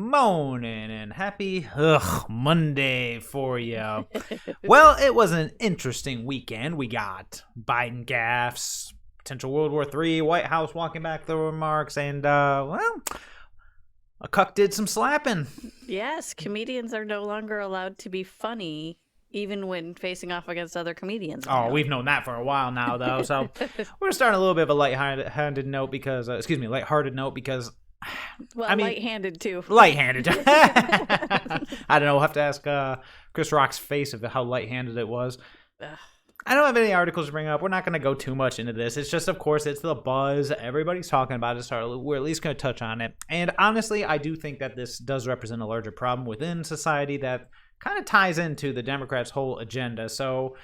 morning and happy Monday for you. Well, it was an interesting weekend. We got Biden gaffes, potential World War III, White House walking back the remarks, and, a cuck did some slapping. Yes, comedians are no longer allowed to be funny, even when facing off against other comedians. Oh, we've known that for a while now, though. So we're starting a little bit of a lighthearted note because, lighthearted note because, well, light-handed too. Light-handed. I don't know. We'll have to ask Chris Rock's face of how light-handed it was. I don't have any articles to bring up. We're not going to go too much into this. It's just, of course, it's the buzz. Everybody's talking about it. So we're at least going to touch on it. And honestly, I do think that this does represent a larger problem within society that kind of ties into the Democrats' whole agenda. So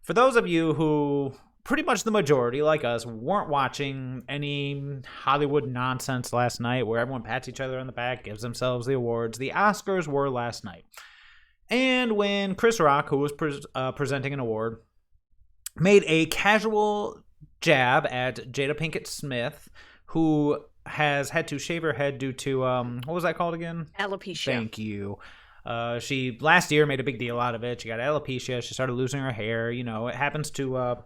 for those of you who, pretty much the majority, like us, weren't watching any Hollywood nonsense last night where everyone pats each other on the back, gives themselves the awards, the Oscars were last night. And when Chris Rock, who was presenting an award, made a casual jab at Jada Pinkett Smith, who has had to shave her head due to, what was that called again? Alopecia. Thank you. She last year made a big deal out of it. She got alopecia. She started losing her hair. You know, it happens to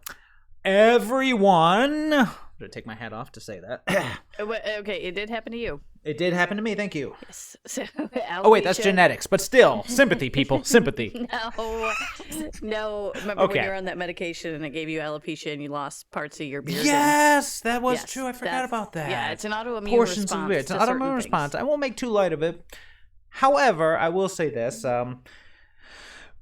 everyone. I'm going to take my hat off to say that. Okay, it did happen to you. It did happen to me. Thank you. Yes. So, oh, wait, that's genetics. But still, sympathy, people. Sympathy. No. Remember when you were on that medication and it gave you alopecia and you lost parts of your beard? Yes, that was true. I forgot about that. Yeah, it's an autoimmune Portions response. Of it. It's an autoimmune response. I won't make too light of it. However, I will say this.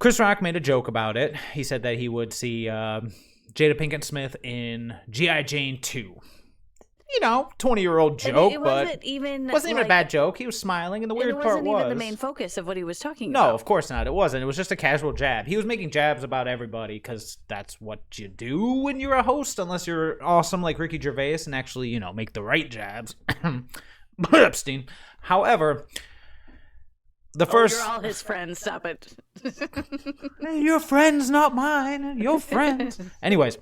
Chris Rock made a joke about it. He said that he would see Jada Pinkett Smith in G.I. Jane 2. You know, 20-year-old joke, but it wasn't even a bad joke. He was smiling, and the weird part was... It wasn't even the main focus of what he was talking about. No, of course not. It wasn't. It was just a casual jab. He was making jabs about everybody, because that's what you do when you're a host, unless you're awesome like Ricky Gervais and actually, you know, make the right jabs. Epstein. However... you're all his friends. Stop it. Your friends, not mine. Your friends. Anyways,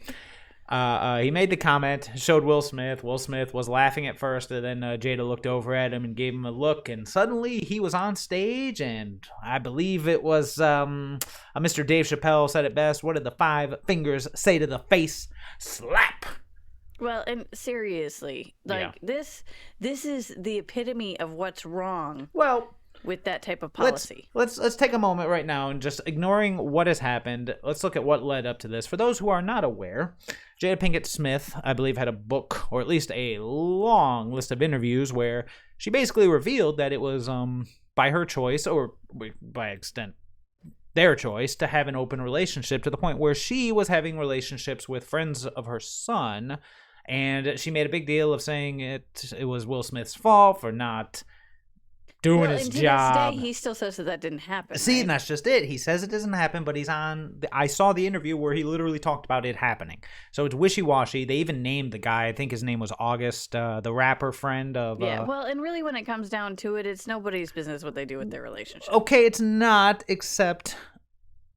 he made the comment, showed Will Smith. Will Smith was laughing at first, and then Jada looked over at him and gave him a look, and suddenly he was on stage, and I believe it was Mr. Dave Chappelle said it best. What did the 5 fingers say to the face? Slap. Well, and seriously, this is the epitome of what's wrong. Well... with that type of policy. Let's take a moment right now and just ignoring what has happened. Let's look at what led up to this. For those who are not aware, Jada Pinkett Smith, I believe, had a book or at least a long list of interviews where she basically revealed that it was by her choice or by extent their choice to have an open relationship to the point where she was having relationships with friends of her son, and she made a big deal of saying it was Will Smith's fault for not doing his job. To this day, he still says that didn't happen. See, right? And that's just it. He says it doesn't happen, but he's on... I saw the interview where he literally talked about it happening. So it's wishy-washy. They even named the guy. I think his name was August, the rapper friend of... Yeah, well, and really when it comes down to it, it's nobody's business what they do with their relationship. Okay, it's not, except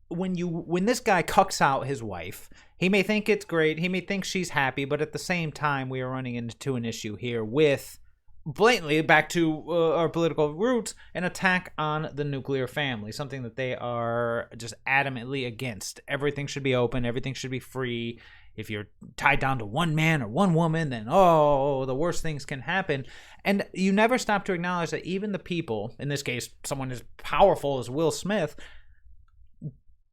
when this guy cucks out his wife, he may think it's great. He may think she's happy, but at the same time, we are running into an issue here with... blatantly, back to our political roots, an attack on the nuclear family, something that they are just adamantly against. Everything should be open. Everything should be free. If you're tied down to one man or one woman, then, the worst things can happen. And you never stop to acknowledge that even the people, in this case, someone as powerful as Will Smith,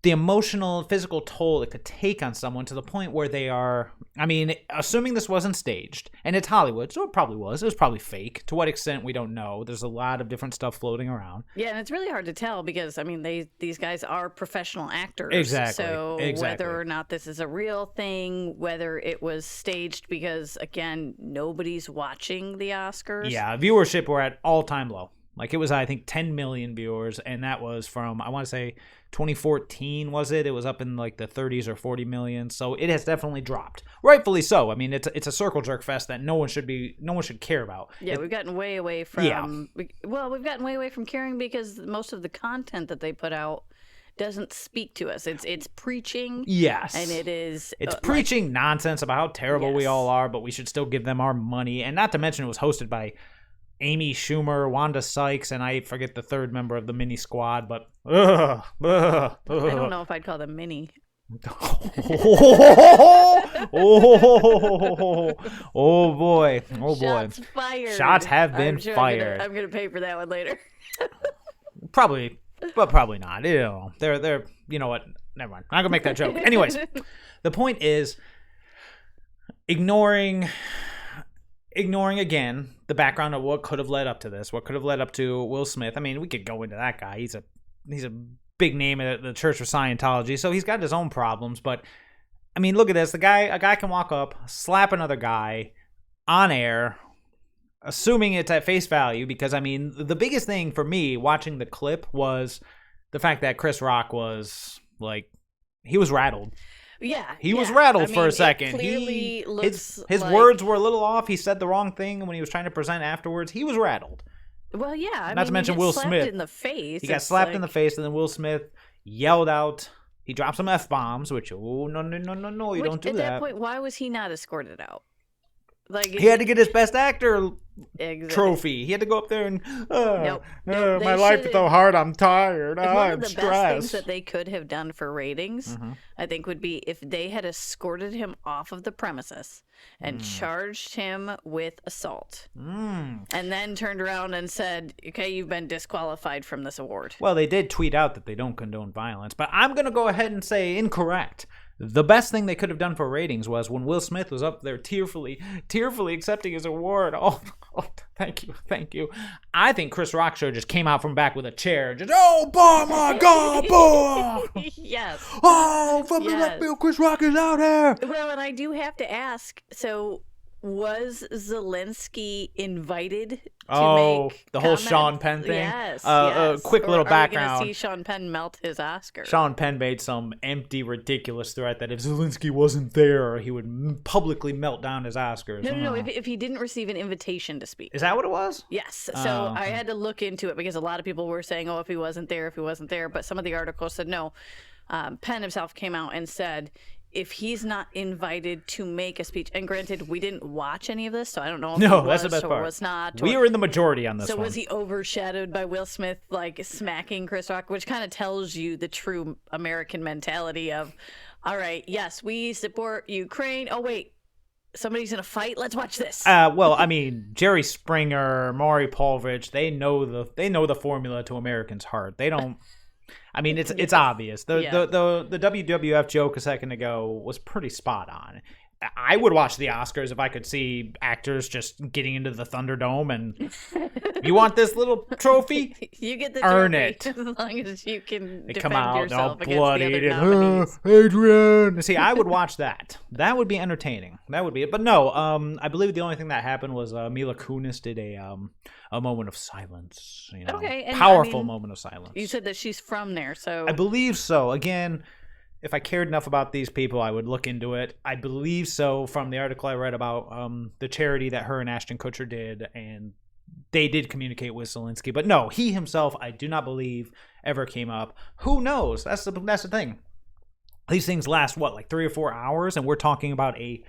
the emotional, physical toll it could take on someone to the point where they are, I mean, assuming this wasn't staged, and it's Hollywood, so it probably was. It was probably fake. To what extent, we don't know. There's a lot of different stuff floating around. Yeah, and it's really hard to tell because, I mean, these guys are professional actors. Exactly. So whether or not this is a real thing, whether it was staged because, again, nobody's watching the Oscars. Yeah, viewership were at all-time low. Like, it was, I think, 10 million viewers, and that was from, I want to say, 2014, was it? It was up in, like, the 30s or 40 million, so it has definitely dropped. Rightfully so. I mean, it's a circle jerk fest that no one should care about. Yeah, we've gotten way away from... Yeah. We've gotten way away from caring because most of the content that they put out doesn't speak to us. It's preaching. Yes. And it's preaching nonsense about how terrible we all are, but we should still give them our money. And not to mention it was hosted by Amy Schumer, Wanda Sykes, and I forget the third member of the mini squad, but I don't know if I'd call them mini. Oh boy. Shots fired. Shots have been fired. I'm gonna pay for that one later. Probably, but probably not. You know, they're. You know what? Never mind. I'm not gonna make that joke. Anyways, the point is ignoring again the background of what could have led up to this, what could have led up to Will Smith. I mean, we could go into that guy. He's a big name at the Church of Scientology, so he's got his own problems. But I mean, look at this. A guy can walk up, slap another guy on air, assuming it's at face value. Because I mean, the biggest thing for me watching the clip was the fact that Chris Rock was like, he was rattled. Yeah, he was rattled for a It second. clearly looks his like... words were a little off. He said the wrong thing when he was trying to present afterwards. He was rattled. Well, yeah. Not to mention Will Smith. In the face. He got slapped in the face, and then Will Smith yelled out. He dropped some F-bombs, which, no, you don't do that. At that point, why was he not escorted out? Like, he had to get his Best Actor trophy. He had to go up there and, nope, my life is so hard, I'm tired, I'm stressed. One of the best things that they could have done for ratings, I think, would be if they had escorted him off of the premises and charged him with assault. And then turned around and said, okay, you've been disqualified from this award. Well, they did tweet out that they don't condone violence, but I'm going to go ahead and say incorrect. The best thing they could have done for ratings was when Will Smith was up there tearfully accepting his award. Oh, thank you. I think Chris Rock should have just came out from back with a chair. Just, oh, my God, boy! Yes. Oh, from the left field, Chris Rock is out here! Well, and I do have to ask, so was Zelensky invited to make the whole Sean Penn thing? Yes. Quick little background. Are we going to see Sean Penn melt his Oscar? Sean Penn made some empty, ridiculous threat that if Zelensky wasn't there, he would publicly melt down his Oscars. No. If he didn't receive an invitation to speak. Is that what it was? Yes. So I had to look into it because a lot of people were saying, if he wasn't there. But some of the articles said no. Penn himself came out and said, if he's not invited to make a speech, and granted, we didn't watch any of this, so I don't know if he was that's the best or part. was not. We were in the majority on this one. So was he overshadowed by Will Smith, like, smacking Chris Rock, which kind of tells you the true American mentality of, all right, yes, we support Ukraine. Oh, wait, somebody's in a fight? Let's watch this. Well, I mean, Jerry Springer, Maury Povich, they know the formula to Americans' heart. They don't... I mean, it's obvious. The WWF joke a second ago was pretty spot on. I would watch the Oscars if I could see actors just getting into the Thunderdome and you want this little trophy? You get the earn trophy it. as long as you can defend come out yourself all against bloodied the other nominees. Adrian. See, I would watch that. That would be entertaining. That would be it. But no, I believe the only thing that happened was Mila Kunis did a moment of silence. You know, okay, and powerful moment of silence. You said that she's from there, so I believe so. Again, if I cared enough about these people, I would look into it. I believe so from the article I read about the charity that her and Ashton Kutcher did, and they did communicate with Zelensky. But no, he himself, I do not believe, ever came up. Who knows? That's the thing. These things last, like 3 or 4 hours, and we're talking about a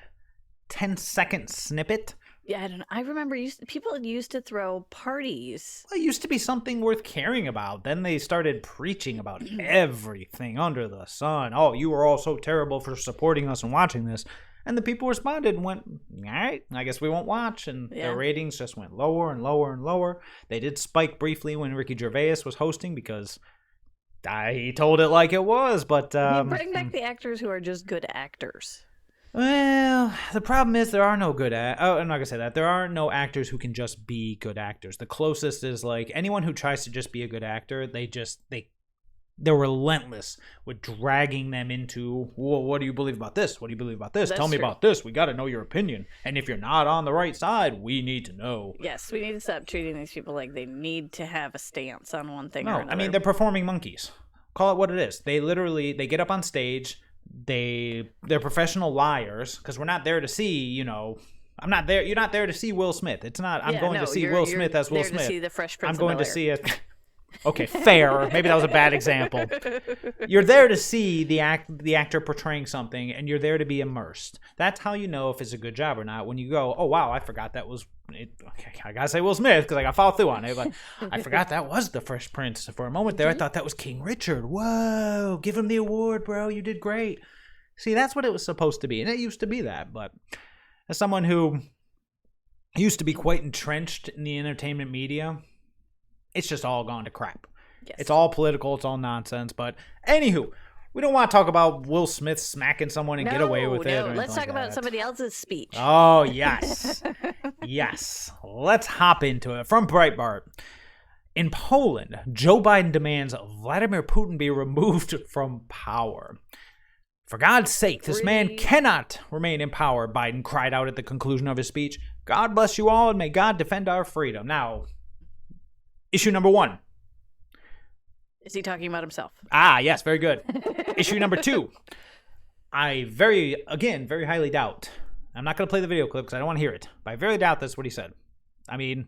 10-second snippet? Yeah, I don't know. I remember people used to throw parties. Well, it used to be something worth caring about. Then they started preaching about everything under the sun. Oh, you were all so terrible for supporting us and watching this. And the people responded and went, all right, I guess we won't watch. And their ratings just went lower and lower and lower. They did spike briefly when Ricky Gervais was hosting because he told it like it was. But bring back the actors who are just good actors. Well, the problem is there are no good I'm not gonna say that. There are no actors who can just be good actors. The closest is like anyone who tries to just be a good actor, they're relentless with dragging them into, well, what do you believe about this? What do you believe about this? That's Tell me true. about this. We got to know your opinion. And if you're not on the right side, we need to know. Yes, we need to stop treating these people like they need to have a stance on one thing or another. I mean, they're performing monkeys. Call it what it is. They get up on stage. They're professional liars because we're not there to see, I'm not there. You're not there to see Will Smith. It's not. I'm going to see Will Smith as Will Smith. To see the Fresh Prince I'm going of to see it. Okay, fair. Maybe that was a bad example. You're there to see the actor portraying something, and you're there to be immersed. That's how you know if it's a good job or not. When you go, oh wow, I forgot that was. I gotta say Will Smith because I got to follow through on it. But I forgot that was the Fresh Prince. For a moment there, I thought that was King Richard. Whoa, give him the award, bro. You did great. See, that's what it was supposed to be, and it used to be that. But as someone who used to be quite entrenched in the entertainment media, it's just all gone to crap. Yes. It's all political. It's all nonsense. But anywho, we don't want to talk about Will Smith smacking someone and get away with it. No, let's talk about somebody else's speech. Oh, yes. Yes. Let's hop into it. From Breitbart. In Poland, Joe Biden demands Vladimir Putin be removed from power. For God's sake, this man cannot remain in power, Biden cried out at the conclusion of his speech. God bless you all, and may God defend our freedom. Now, issue number 1. Is he talking about himself? Ah, yes, very good. Issue number 2. I very highly doubt. I'm not going to play the video clip because I don't want to hear it. But I very doubt that's what he said. I mean...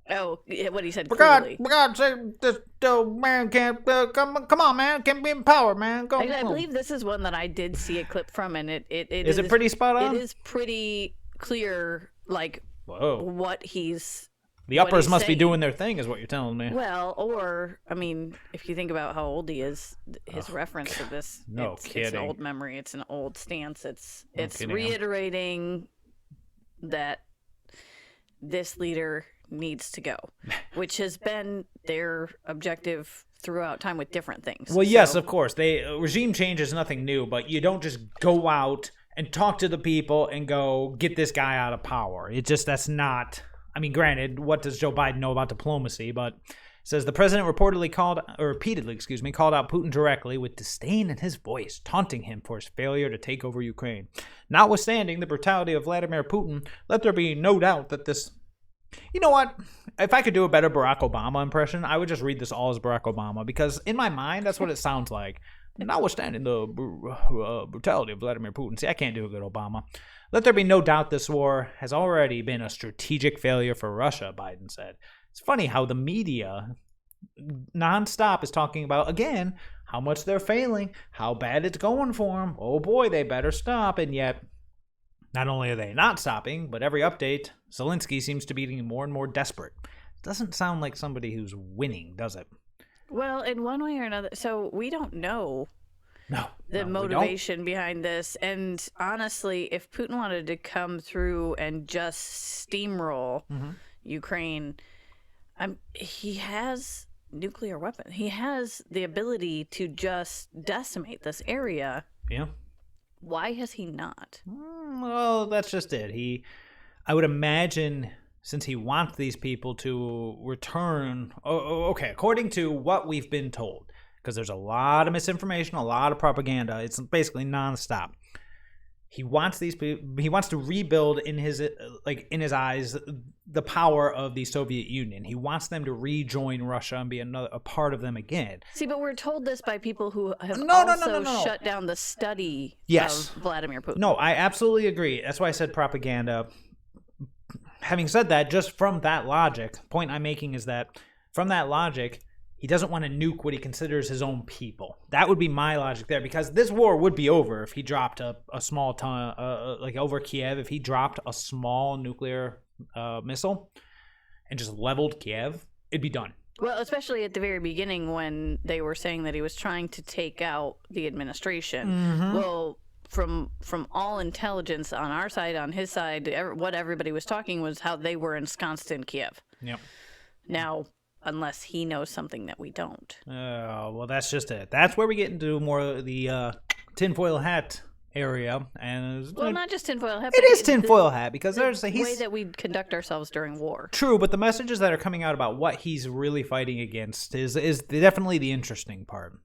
Oh, what he said For clearly. God's sake, this man can't... come on, man. Can't be in power, man. Go. I believe this is one that I did see a clip from, and it is it pretty spot on? It is pretty clear, like, Whoa. what he's... The uppers must be doing their thing, is what you're telling me. Well, or, I mean, if you think about how old he is, his reference to this, it's an old memory, it's an old stance, it's reiterating that this leader needs to go, which has been their objective throughout time with different things. Well, yes, of course. Regime change is nothing new, but you don't just go out and talk to the people and go, get this guy out of power. That's not... I mean, granted, what does Joe Biden know about diplomacy? But it says the president repeatedly called out Putin directly with disdain in his voice, taunting him for his failure to take over Ukraine. Notwithstanding the brutality of Vladimir Putin, let there be no doubt that this... You know what? If I could do a better Barack Obama impression, I would just read this all as Barack Obama, because in my mind, that's what it sounds like. Notwithstanding the brutality of Vladimir Putin. See, I can't do a good Obama. Let there be no doubt this war has already been a strategic failure for Russia, Biden said. It's funny how the media nonstop is talking about, again, how much they're failing, how bad it's going for them. Oh boy, they better stop. And yet, not only are they not stopping, but every update, Zelensky seems to be getting more and more desperate. Doesn't sound like somebody who's winning, does it? Well, in one way or another, so we don't know the motivation behind this. And honestly, if Putin wanted to come through and just steamroll Ukraine, he has nuclear weapons. He has the ability to just decimate this area. Yeah. Why has he not? Well, that's just it. I would imagine, since he wants these people to return... okay, according to what we've been told, because there's a lot of misinformation, a lot of propaganda. It's basically nonstop. He wants these people. He wants to rebuild in his eyes the power of the Soviet Union. He wants them to rejoin Russia and be a part of them again. See, but we're told this by people who have shut down the study of Vladimir Putin. No, I absolutely agree. That's why I said propaganda. Having said that, just from that logic, the point I'm making is that from that logic, he doesn't want to nuke what he considers his own people. That would be my logic there, because this war would be over if he dropped a small ton, like over Kiev, if he dropped a small nuclear missile and just leveled Kiev, it'd be done. Well, especially at the very beginning when they were saying that he was trying to take out the administration. Mm-hmm. Well, from all intelligence on our side, on his side, what everybody was talking was how they were ensconced in Kiev. Yep. Now, unless he knows something that we don't. Well, that's just it. That's where we get into more of the tinfoil hat area. And not just tinfoil hat. It is tinfoil hat, because there's the way that we conduct ourselves during war. True, but the messages that are coming out about what he's really fighting against is definitely the interesting part.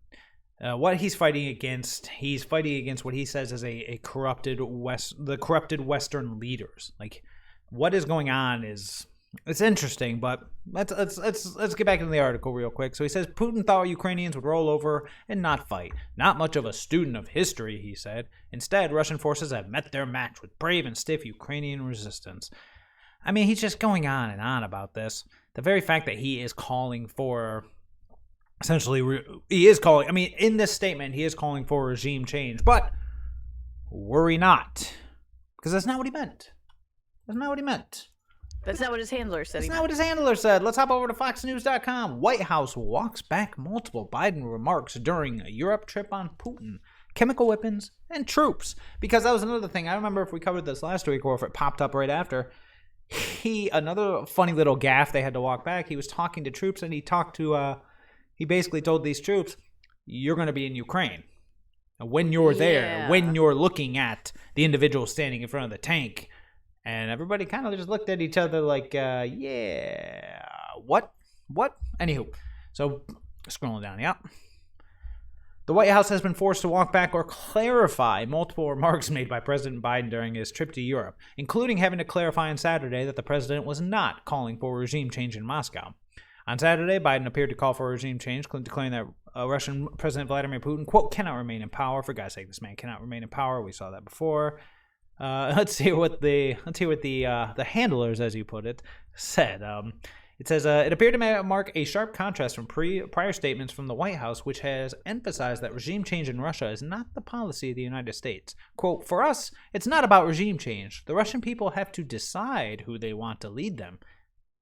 What he's fighting against what he says is the corrupted Western leaders. Like, what is going on is... It's interesting, but let's get back into the article real quick. So he says, Putin thought Ukrainians would roll over and not fight. Not much of a student of history, he said. Instead, Russian forces have met their match with brave and stiff Ukrainian resistance. I mean, he's just going on and on about this. The very fact that he is calling for essentially, he is calling, in this statement, he is calling for regime change, but worry not, because that's not what he meant. That's not what he meant. That's not what his handler said. That's not what his handler said. Let's hop over to FoxNews.com. White House walks back multiple Biden remarks during a Europe trip on Putin, chemical weapons, and troops. Because that was another thing. I remember if we covered this last week or if it popped up right after. Another funny little gaffe they had to walk back. He was talking to troops, and he basically told these troops, you're going to be in Ukraine. And when you're there, when you're looking at the individual standing in front of the tank. And everybody kind of just looked at each other like, what? Anywho, so scrolling down, The White House has been forced to walk back or clarify multiple remarks made by President Biden during his trip to Europe, including having to clarify on Saturday that the president was not calling for regime change in Moscow. On Saturday, Biden appeared to call for regime change, declaring that Russian President Vladimir Putin, quote, cannot remain in power. For God's sake, this man cannot remain in power. We saw that before. Let's hear what the handlers, as you put it, said. It says, it appeared to mark a sharp contrast from prior statements from the White House, which has emphasized that regime change in Russia is not the policy of the United States. Quote, for us, it's not about regime change. The Russian people have to decide who they want to lead them.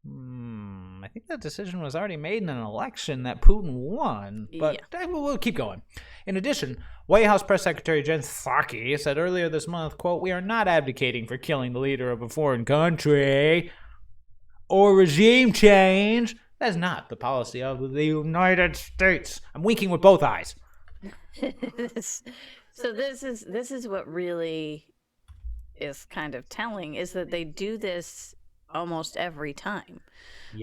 I think that decision was already made in an election that Putin won, but we'll keep going. In addition, White House Press Secretary Jen Psaki said earlier this month, quote, we are not advocating for killing the leader of a foreign country or regime change. That is not the policy of the United States. I'm winking with both eyes. So this is what really is kind of telling, is that they do this almost every time,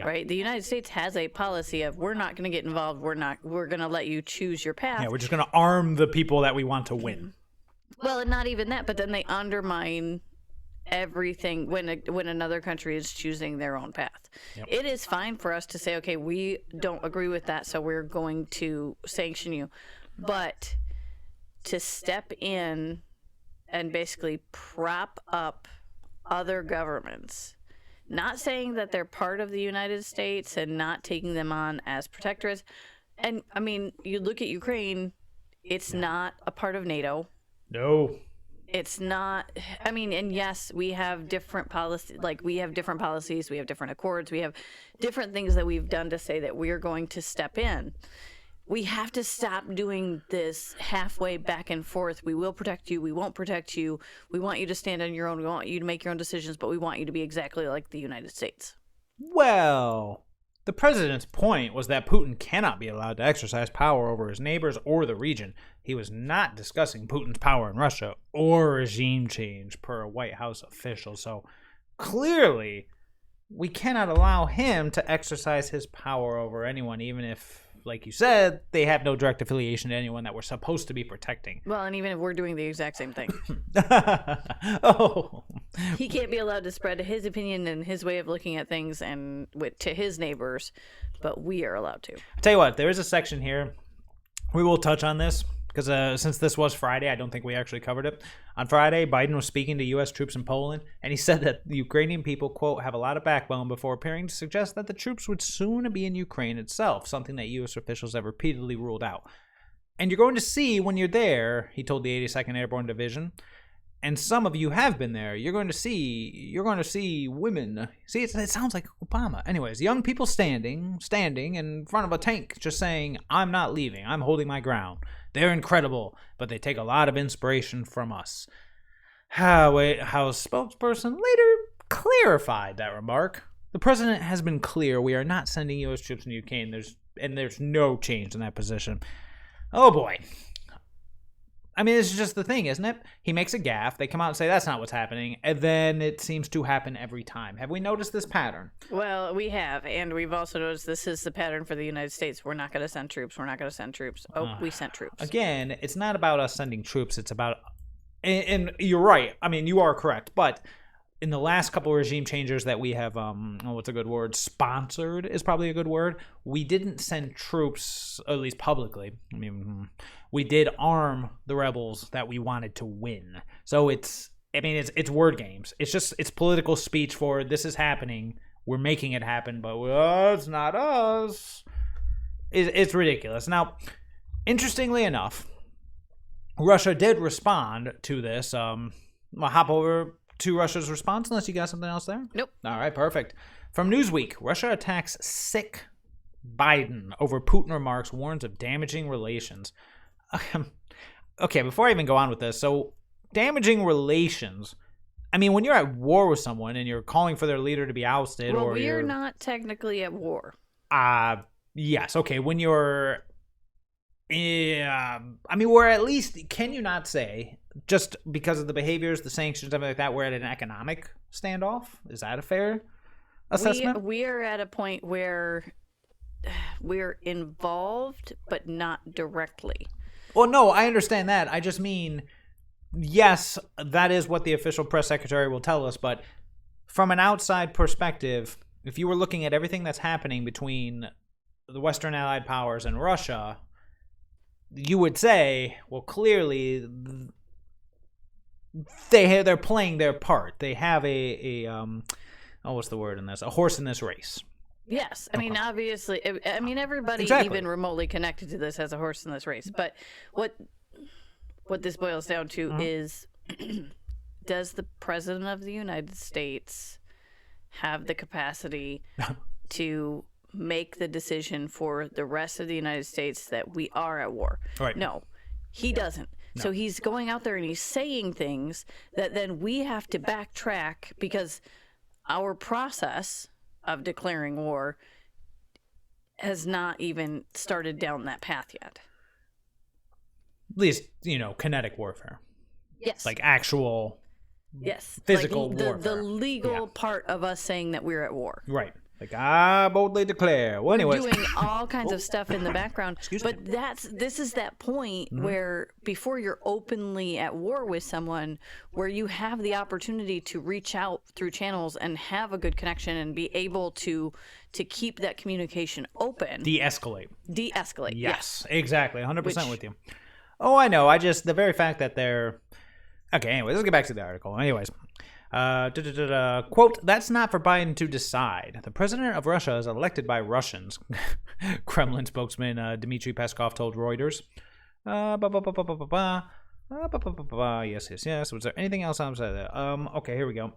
right? The United States has a policy of, we're not going to get involved. We're going to let you choose your path. Yeah, we're just going to arm the people that we want to win. Well, and not even that, but then they undermine everything when another country is choosing their own path. It is fine for us to say, okay, we don't agree with that, so we're going to sanction you. But to step in and basically prop up other governments, not saying that they're part of the United States and not taking them on as protectors. And, you look at Ukraine, it's not a part of NATO. No. It's not, and yes, we have different policies, we have different accords, we have different things that we've done to say that we're going to step in. We have to stop doing this halfway back and forth. We will protect you. We won't protect you. We want you to stand on your own. We want you to make your own decisions, but we want you to be exactly like the United States. Well, the president's point was that Putin cannot be allowed to exercise power over his neighbors or the region. He was not discussing Putin's power in Russia or regime change, per a White House official. So clearly, we cannot allow him to exercise his power over anyone, even if, like you said, they have no direct affiliation to anyone that we're supposed to be protecting. Well, and even if we're doing the exact same thing. He can't be allowed to spread his opinion and his way of looking at things and to his neighbors, but we are allowed to. I'll tell you what, there is a section here. We will touch on this because since this was Friday, I don't think we actually covered it. On Friday, Biden was speaking to U.S. troops in Poland, and he said that the Ukrainian people, quote, have a lot of backbone before appearing to suggest that the troops would soon be in Ukraine itself, something that U.S. officials have repeatedly ruled out. And you're going to see when you're there, he told the 82nd Airborne Division, and some of you have been there, you're going to see women. See, it sounds like Obama. Anyways, young people standing in front of a tank just saying, I'm not leaving, I'm holding my ground. They're incredible, but they take a lot of inspiration from us. White House spokesperson later clarified that remark. The president has been clear, we are not sending U.S. troops in Ukraine, there's no change in that position. Oh boy. This is just the thing, isn't it? He makes a gaffe, they come out and say that's not what's happening, and then it seems to happen every time. Have we noticed this pattern? Well, we have, and we've also noticed this is the pattern for the United States. We're not going to send troops. Oh, we sent troops. Again, it's not about us sending troops, it's about, and you're right, you are correct, but in the last couple of regime changers that we have, what's a good word? Sponsored is probably a good word. We didn't send troops, at least publicly. We did arm the rebels that we wanted to win. So it's word games. It's political speech for this is happening. We're making it happen, but it's not us. It's ridiculous. Now, interestingly enough, Russia did respond to this. I'll hop over to Russia's response unless you got something else there. Nope. All right, perfect. From Newsweek, Russia attacks sick Biden over Putin remarks, warns of damaging relations. Okay, before I even go on with this, so damaging relations. I mean, when you're at war with someone and you're calling for their leader to be ousted, well, or we're not technically at war. Yes. Okay, when you're, I mean, we're at least. Can you not say just because of the behaviors, the sanctions, everything like that, we're at an economic standoff? Is that a fair assessment? We are at a point where we're involved, but not directly. Well, no, I understand that. I just mean, yes, that is what the official press secretary will tell us, but from an outside perspective, if you were looking at everything that's happening between the Western Allied powers and Russia, you would say, well, clearly they're playing their part. They have what's the word in this? A horse in this race. Yes. I mean, obviously, everybody even remotely connected to this has a horse in this race. But what this boils down to is, does the President of the United States have the capacity to make the decision for the rest of the United States that we are at war? Right. No, he doesn't. No. So he's going out there and he's saying things that then we have to backtrack because our process of declaring war has not even started down that path yet. At least, kinetic warfare. Yes. Like actual physical warfare. The legal part of us saying that we're at war. Right. Like, I boldly declare. Well, anyways. We're doing all kinds of stuff in the background. But this is that point where before you're openly at war with someone, where you have the opportunity to reach out through channels and have a good connection and be able to keep that communication open. De-escalate. Yes. Exactly. 100% with you. Oh, I know. The very fact that they're... Okay, anyway, let's get back to the article. Anyways. Quote, that's not for Biden to decide. The president of Russia is elected by Russians, Kremlin spokesman Dmitry Peskov told Reuters. Yes. Was there anything else outside of that? Okay, here we go.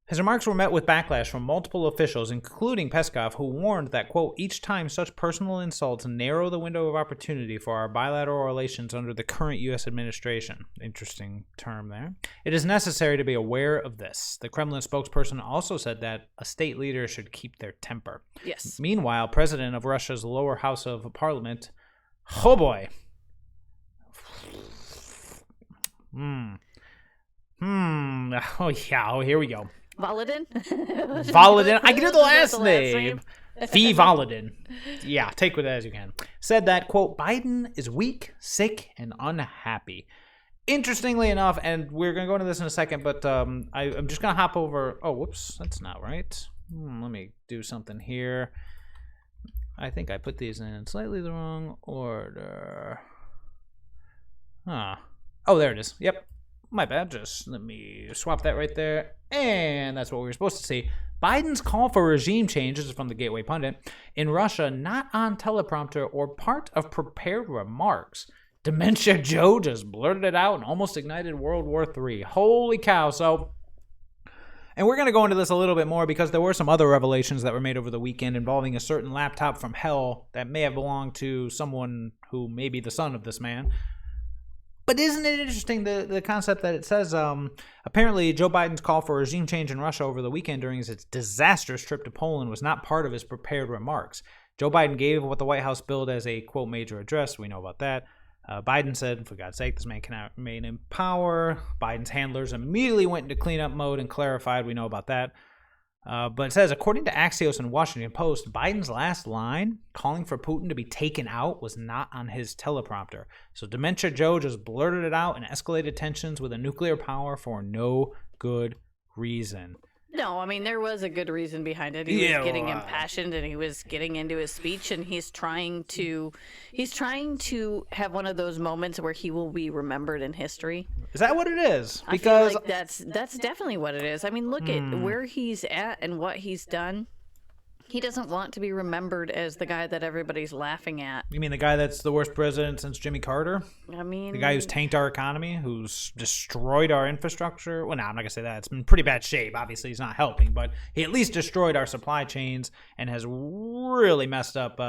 His remarks were met with backlash from multiple officials, including Peskov, who warned that, quote, each time such personal insults narrow the window of opportunity for our bilateral relations under the current U.S. administration. Interesting term there. It is necessary to be aware of this. The Kremlin spokesperson also said that a state leader should keep their temper. Yes. Meanwhile, President of Russia's lower house of parliament, oh boy. Oh, yeah. Oh, here we go. Volodin? I can do the last name. Volodin. Yeah, take with it as you can. Said that, quote, Biden is weak, sick, and unhappy. Interestingly enough, and we're going to go into this in a second, but I'm just going to hop over. Oh, whoops, that's not right. Let me do something here. I think I put these in slightly the wrong order. Oh, there it is. Yep. My bad. Just let me swap that right there. And that's what we were supposed to see. Biden's call for regime change, this is from the Gateway Pundit, in Russia, not on teleprompter or part of prepared remarks. Dementia Joe just blurted it out and almost ignited World War III. Holy cow. So, and we're going to go into this a little bit more because there were some other revelations that were made over the weekend involving a certain laptop from hell that may have belonged to someone who may be the son of this man. But isn't it interesting, the concept that it says, apparently Joe Biden's call for regime change in Russia over the weekend during his disastrous trip to Poland was not part of his prepared remarks. Joe Biden gave what the White House billed as a, quote, major address. We know about that. Biden said, for God's sake, this man cannot remain in power. Biden's handlers immediately went into cleanup mode and clarified. We know about that. But it says, according to Axios and Washington Post, Biden's last line, calling for Putin to be taken out, was not on his teleprompter. So Dementia Joe just blurted it out and escalated tensions with a nuclear power for no good reason. No, I mean, there was a good reason behind it. He was getting impassioned and he was getting into his speech, and he's trying to have one of those moments where he will be remembered in history. Is that what it is? Because I feel like that's definitely what it is. I mean, look at where he's at and what he's done. He doesn't want to be remembered as the guy that everybody's laughing at. You mean the guy that's the worst president since Jimmy Carter? I mean... The guy who's tanked our economy, who's destroyed our infrastructure? Well, no, I'm not going to say that. It's been pretty bad shape. Obviously, he's not helping, but he at least destroyed our supply chains and has really messed up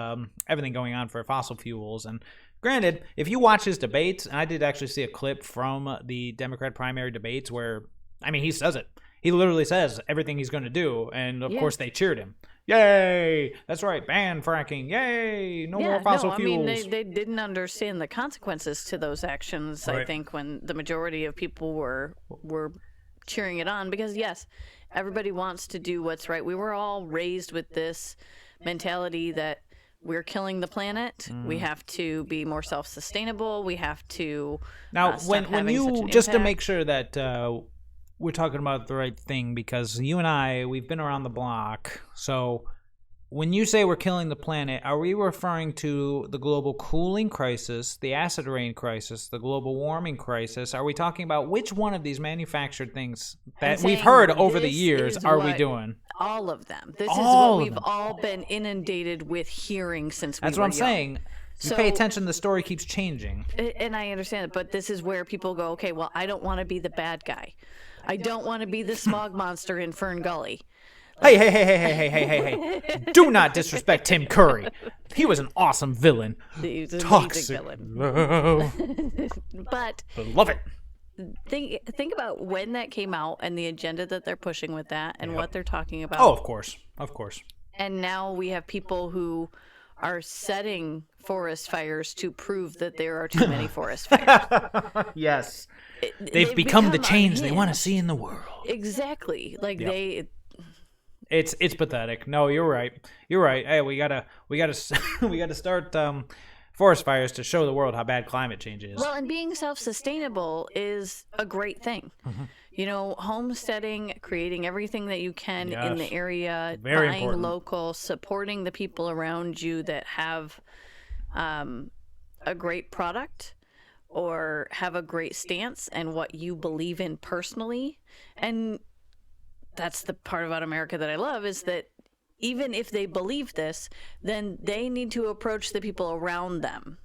everything going on for fossil fuels. And granted, if you watch his debates, and I did actually see a clip from the Democrat primary debates where, I mean, he says it. He literally says everything he's going to do, and of course they cheered him. Yay! That's right. Ban fracking. Yay! No more fossil fuels. I mean, they didn't understand the consequences to those actions, right. I think, when the majority of people were cheering it on. Because, yes, everybody wants to do what's right. We were all raised with this mentality that we're killing the planet. We have to be more self-sustainable. We have to now, when you, just impact. to make sure that we're talking about the right thing, because you and I, we've been around the block. So when you say we're killing the planet, are we referring to the global cooling crisis, the acid rain crisis, the global warming crisis? Are we talking about which one of these manufactured things that we've heard over the years are we doing? All of them. This is what we've all been inundated with hearing since we were young. That's what I'm saying. You pay attention, the story keeps changing. And I understand it, but this is where people go, okay, well, I don't want to be the bad guy. I don't want to be the smog monster in Fern Gully. Hey. Do not disrespect Tim Curry. He was an awesome villain. He's an Toxic amazing villain. But love it. Think about when that came out and the agenda that they're pushing with that and what they're talking about. Oh, of course. And now we have people who are setting forest fires to prove that there are too many forest fires. Yes. They've become the change they want to see in the world. Exactly. Like It's pathetic. No, you're right. Hey, we gotta start forest fires to show the world how bad climate change is. Well, and being self-sustainable is a great thing. Mm-hmm. You know, homesteading, creating everything that you can in the area, very buying important. local, supporting the people around you that have a great product or have a great stance and what you believe in personally. And that's the part about America that I love, is that even if they believe this, then they need to approach the people around them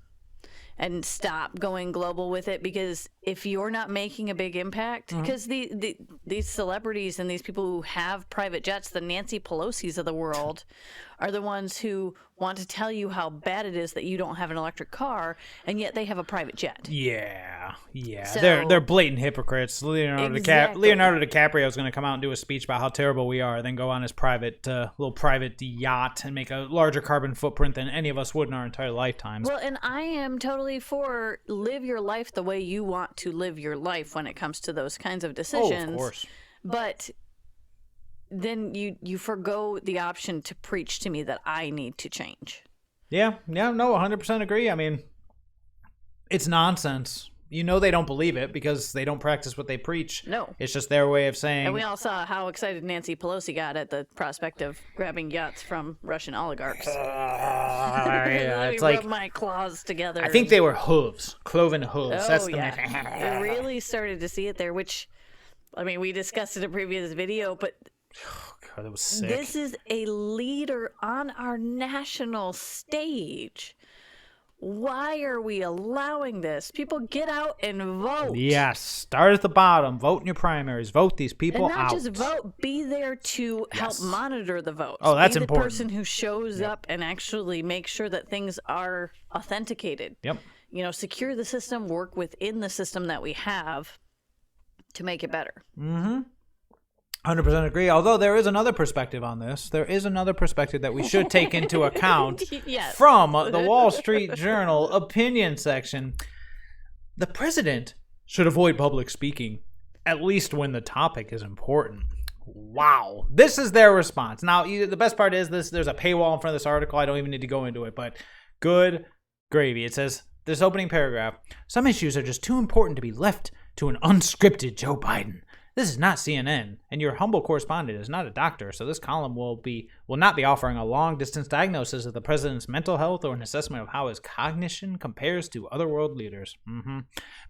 and stop going global with it. Because if you're not making a big impact, because these celebrities and these people who have private jets, the Nancy Pelosi's of the world, are the ones who want to tell you how bad it is that you don't have an electric car, and yet they have a private jet. Yeah. So, they're blatant hypocrites. Leonardo DiCaprio is going to come out and do a speech about how terrible we are, then go on his private little private yacht and make a larger carbon footprint than any of us would in our entire lifetimes. Well, and I am totally for live your life the way you want to live your life when it comes to those kinds of decisions. Oh, of course. But then you forgo the option to preach to me that I need to change. Yeah, no, 100% agree. I mean, it's nonsense. You know they don't believe it because they don't practice what they preach. No. It's just their way of saying... And we all saw how excited Nancy Pelosi got at the prospect of grabbing yachts from Russian oligarchs. It's like... rub my claws together. I think they were hooves. Cloven hooves. That's the I really started to see it there, which, I mean, we discussed in a previous video, but... Oh, God, that was sick. This is a leader on our national stage. Why are we allowing this? People, get out and vote. Yes. Start at the bottom. Vote in your primaries. Vote these people out. And not just vote. Be there to help monitor the votes. Oh, that's be the important. Person who shows up and actually make sure that things are authenticated. Yep. You know, secure the system, work within the system that we have to make it better. Mm-hmm. 100% agree. Although there is another perspective on this. There is another perspective that we should take into account from the Wall Street Journal opinion section. The president should avoid public speaking, at least when the topic is important. Wow. This is their response. Now, the best part is there's a paywall in front of this article. I don't even need to go into it, but good gravy. It says, this opening paragraph, some issues are just too important to be left to an unscripted Joe Biden. This is not CNN, and your humble correspondent is not a doctor, so this column will not be offering a long-distance diagnosis of the president's mental health or an assessment of how his cognition compares to other world leaders.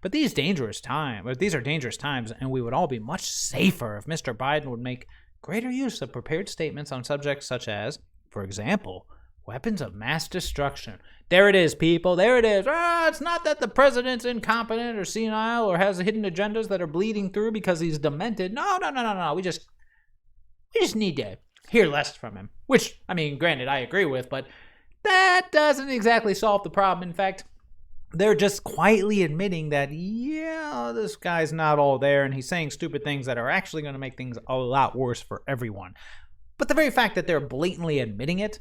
But these are dangerous times, and we would all be much safer if Mr. Biden would make greater use of prepared statements on subjects such as For example, weapons of mass destruction. There it is, people. There it is. It's not that the president's incompetent or senile or has hidden agendas that are bleeding through because he's demented. No. We just need to hear less from him. Which, I mean, granted, I agree with, but that doesn't exactly solve the problem. In fact, they're just quietly admitting that, yeah, this guy's not all there, and he's saying stupid things that are actually going to make things a lot worse for everyone. But the very fact that they're blatantly admitting it,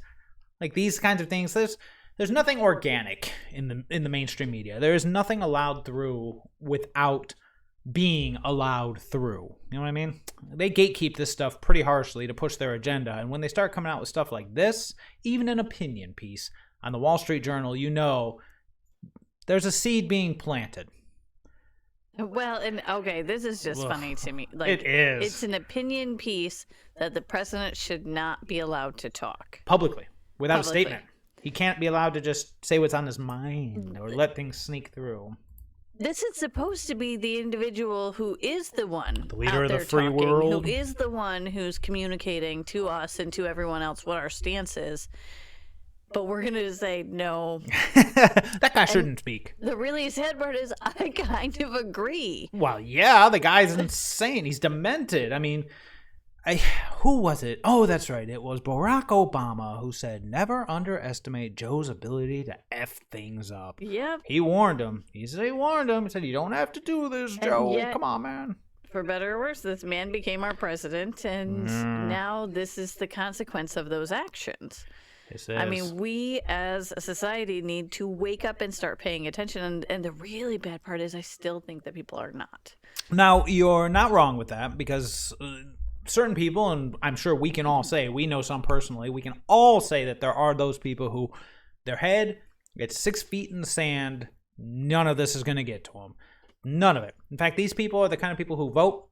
like these kinds of things, there's nothing organic in the mainstream media. There is nothing allowed through without being allowed through. You know what I mean? They gatekeep this stuff pretty harshly to push their agenda, and when they start coming out with stuff like this, even an opinion piece on the Wall Street Journal, you know there's a seed being planted. Well, and okay, this is just funny to me. Like, it is. It's an opinion piece that the president should not be allowed to talk Publicly, without a statement. He can't be allowed to just say what's on his mind or let things sneak through. This is supposed to be the individual who is the one, the leader out there of the free talking, world, who is the one who's communicating to us and to everyone else what our stance is. But we're going to say no. That guy shouldn't speak. The really sad part is I kind of agree. Well, yeah, the guy's insane. He's demented. I mean, who was it? Oh, that's right. It was Barack Obama who said, never underestimate Joe's ability to F things up. Yep. He warned him. He warned him. He said, you don't have to do this, Joe. Come on, man. For better or worse, this man became our president, and now this is the consequence of those actions. I mean, we as a society need to wake up and start paying attention. And the really bad part is I still think that people are not. Now, you're not wrong with that because certain people, and I'm sure we can all say, we know some personally, we can all say that there are those people who their head gets 6 feet in the sand. None of this is going to get to them. None of it. In fact, these people are the kind of people who vote,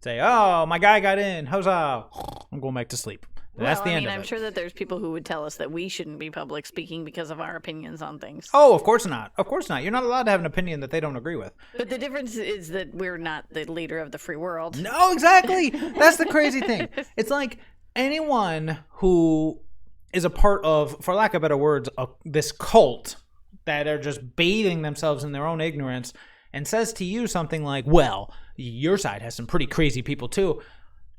say, oh, my guy got in. Huzzah. I'm going back to sleep. That's the end of it. I'm sure that there's people who would tell us that we shouldn't be public speaking because of our opinions on things. Oh, of course not. Of course not. You're not allowed to have an opinion that they don't agree with. But the difference is that we're not the leader of the free world. No, exactly. That's the crazy thing. It's like anyone who is a part of, for lack of better words, this cult that are just bathing themselves in their own ignorance and says to you something like, well, your side has some pretty crazy people too.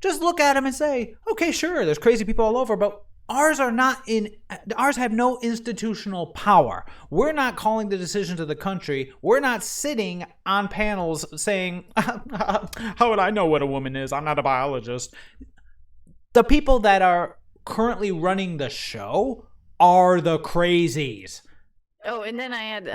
Just look at them and say, okay, sure, there's crazy people all over, but ours have no institutional power. We're not calling the decisions of the country. We're not sitting on panels saying, how would I know what a woman is? I'm not a biologist. The people that are currently running the show are the crazies. Oh, and then I had,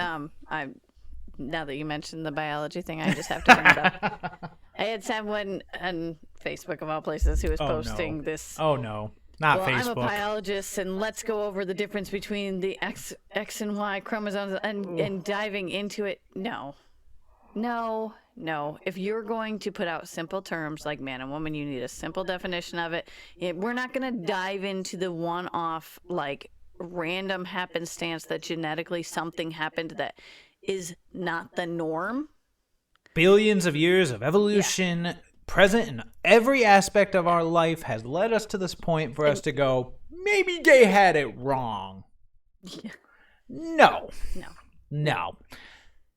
now that you mentioned the biology thing, I just have to bring it up. I had someone on Facebook, of all places, who was posting this. Oh, no. Not Facebook. I'm a biologist, and let's go over the difference between the X and Y chromosomes and diving into it. No. If you're going to put out simple terms like man and woman, you need a simple definition of it. We're not going to dive into the one-off, like, random happenstance that genetically something happened that is not the norm. Billions of years of evolution present in every aspect of our life has led us to this point for us to go, maybe they had it wrong. Yeah. No.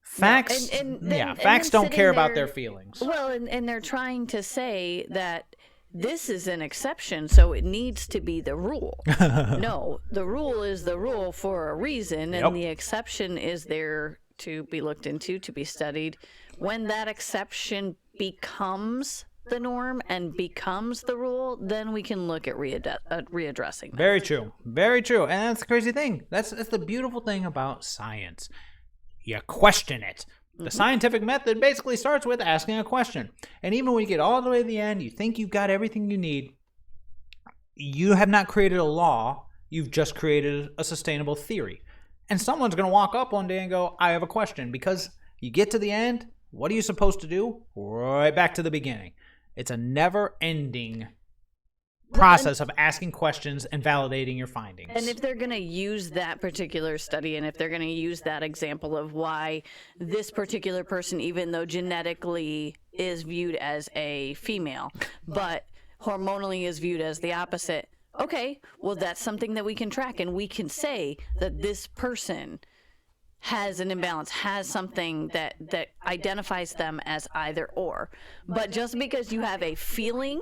Facts, facts don't care about their feelings. Well, and they're trying to say that this is an exception, so it needs to be the rule. No, the rule is the rule for a reason, and the exception is there to be looked into, to be studied. When that exception becomes the norm and becomes the rule, then we can look at readdressing that. Very true. Very true. And that's the crazy thing. That's the beautiful thing about science. You question it. The scientific method basically starts with asking a question. And even when you get all the way to the end, you think you've got everything you need, you have not created a law. You've just created a sustainable theory. And someone's going to walk up one day and go, I have a question. Because you get to the end, what are you supposed to do? Right back to the beginning. It's a never-ending process of asking questions and validating your findings. And if they're going to use that particular study, and if they're going to use that example of why this particular person, even though genetically is viewed as a female, but hormonally is viewed as the opposite, Okay, well, that's something that we can track, and we can say that this person has an imbalance, has something that identifies them as either or. But just because you have a feeling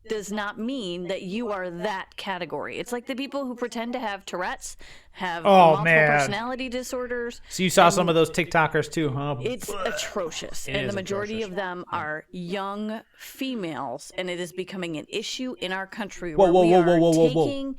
does not mean that you are that category. It's like the people who pretend to have Tourette's, have multiple personality disorders. So you saw some of those TikTokers too, huh? It's atrocious. And the majority of them are young females, and it is becoming an issue in our country where we are taking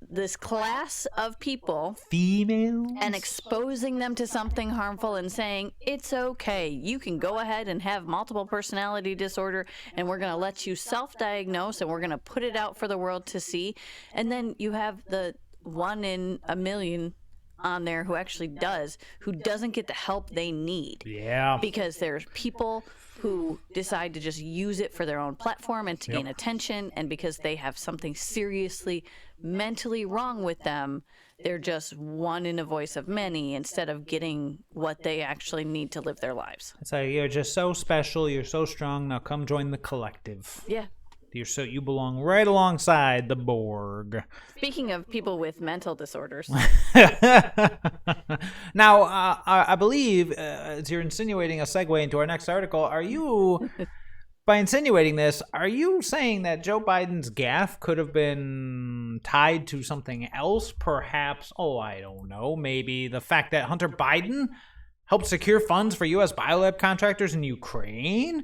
this class of people, females, and exposing them to something harmful and saying, it's okay, you can go ahead and have multiple personality disorder, and we're going to let you self-diagnose, and we're going to put it out for the world to see. And then you have the 1 in a million on there who actually doesn't get the help they need. Yeah. Because there's people who decide to just use it for their own platform and to gain attention, and because they have something seriously mentally wrong with them, they're just one in a voice of many instead of getting what they actually need to live their lives. It's like, you're just so special, you're so strong, now come join the collective. Yeah. You belong right alongside the Borg. Speaking of people with mental disorders. Now, I believe, as you're insinuating a segue into our next article, by insinuating this, are you saying that Joe Biden's gaffe could have been tied to something else? Perhaps, I don't know, maybe the fact that Hunter Biden helped secure funds for U.S. biolab contractors in Ukraine?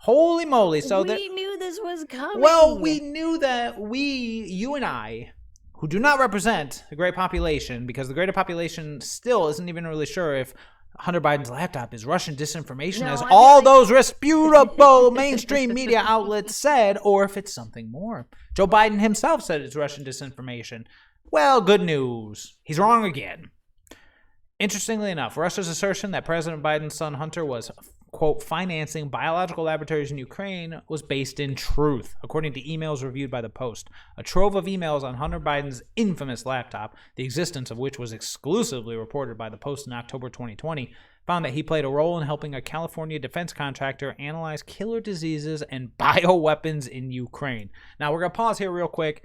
Holy moly. So we knew this was coming. Well, we knew that you and I, who do not represent the great population, because the greater population still isn't even really sure if Hunter Biden's laptop is Russian disinformation, as all those reputable mainstream media outlets said, or if it's something more. Joe Biden himself said it's Russian disinformation. Well, good news. He's wrong again. Interestingly enough, Russia's assertion that President Biden's son Hunter was, quote, financing biological laboratories in Ukraine was based in truth, according to emails reviewed by the Post. A trove of emails on Hunter Biden's infamous laptop, the existence of which was exclusively reported by the Post in October 2020, found that he played a role in helping a California defense contractor analyze killer diseases and bioweapons in Ukraine. Now, we're going to pause here real quick.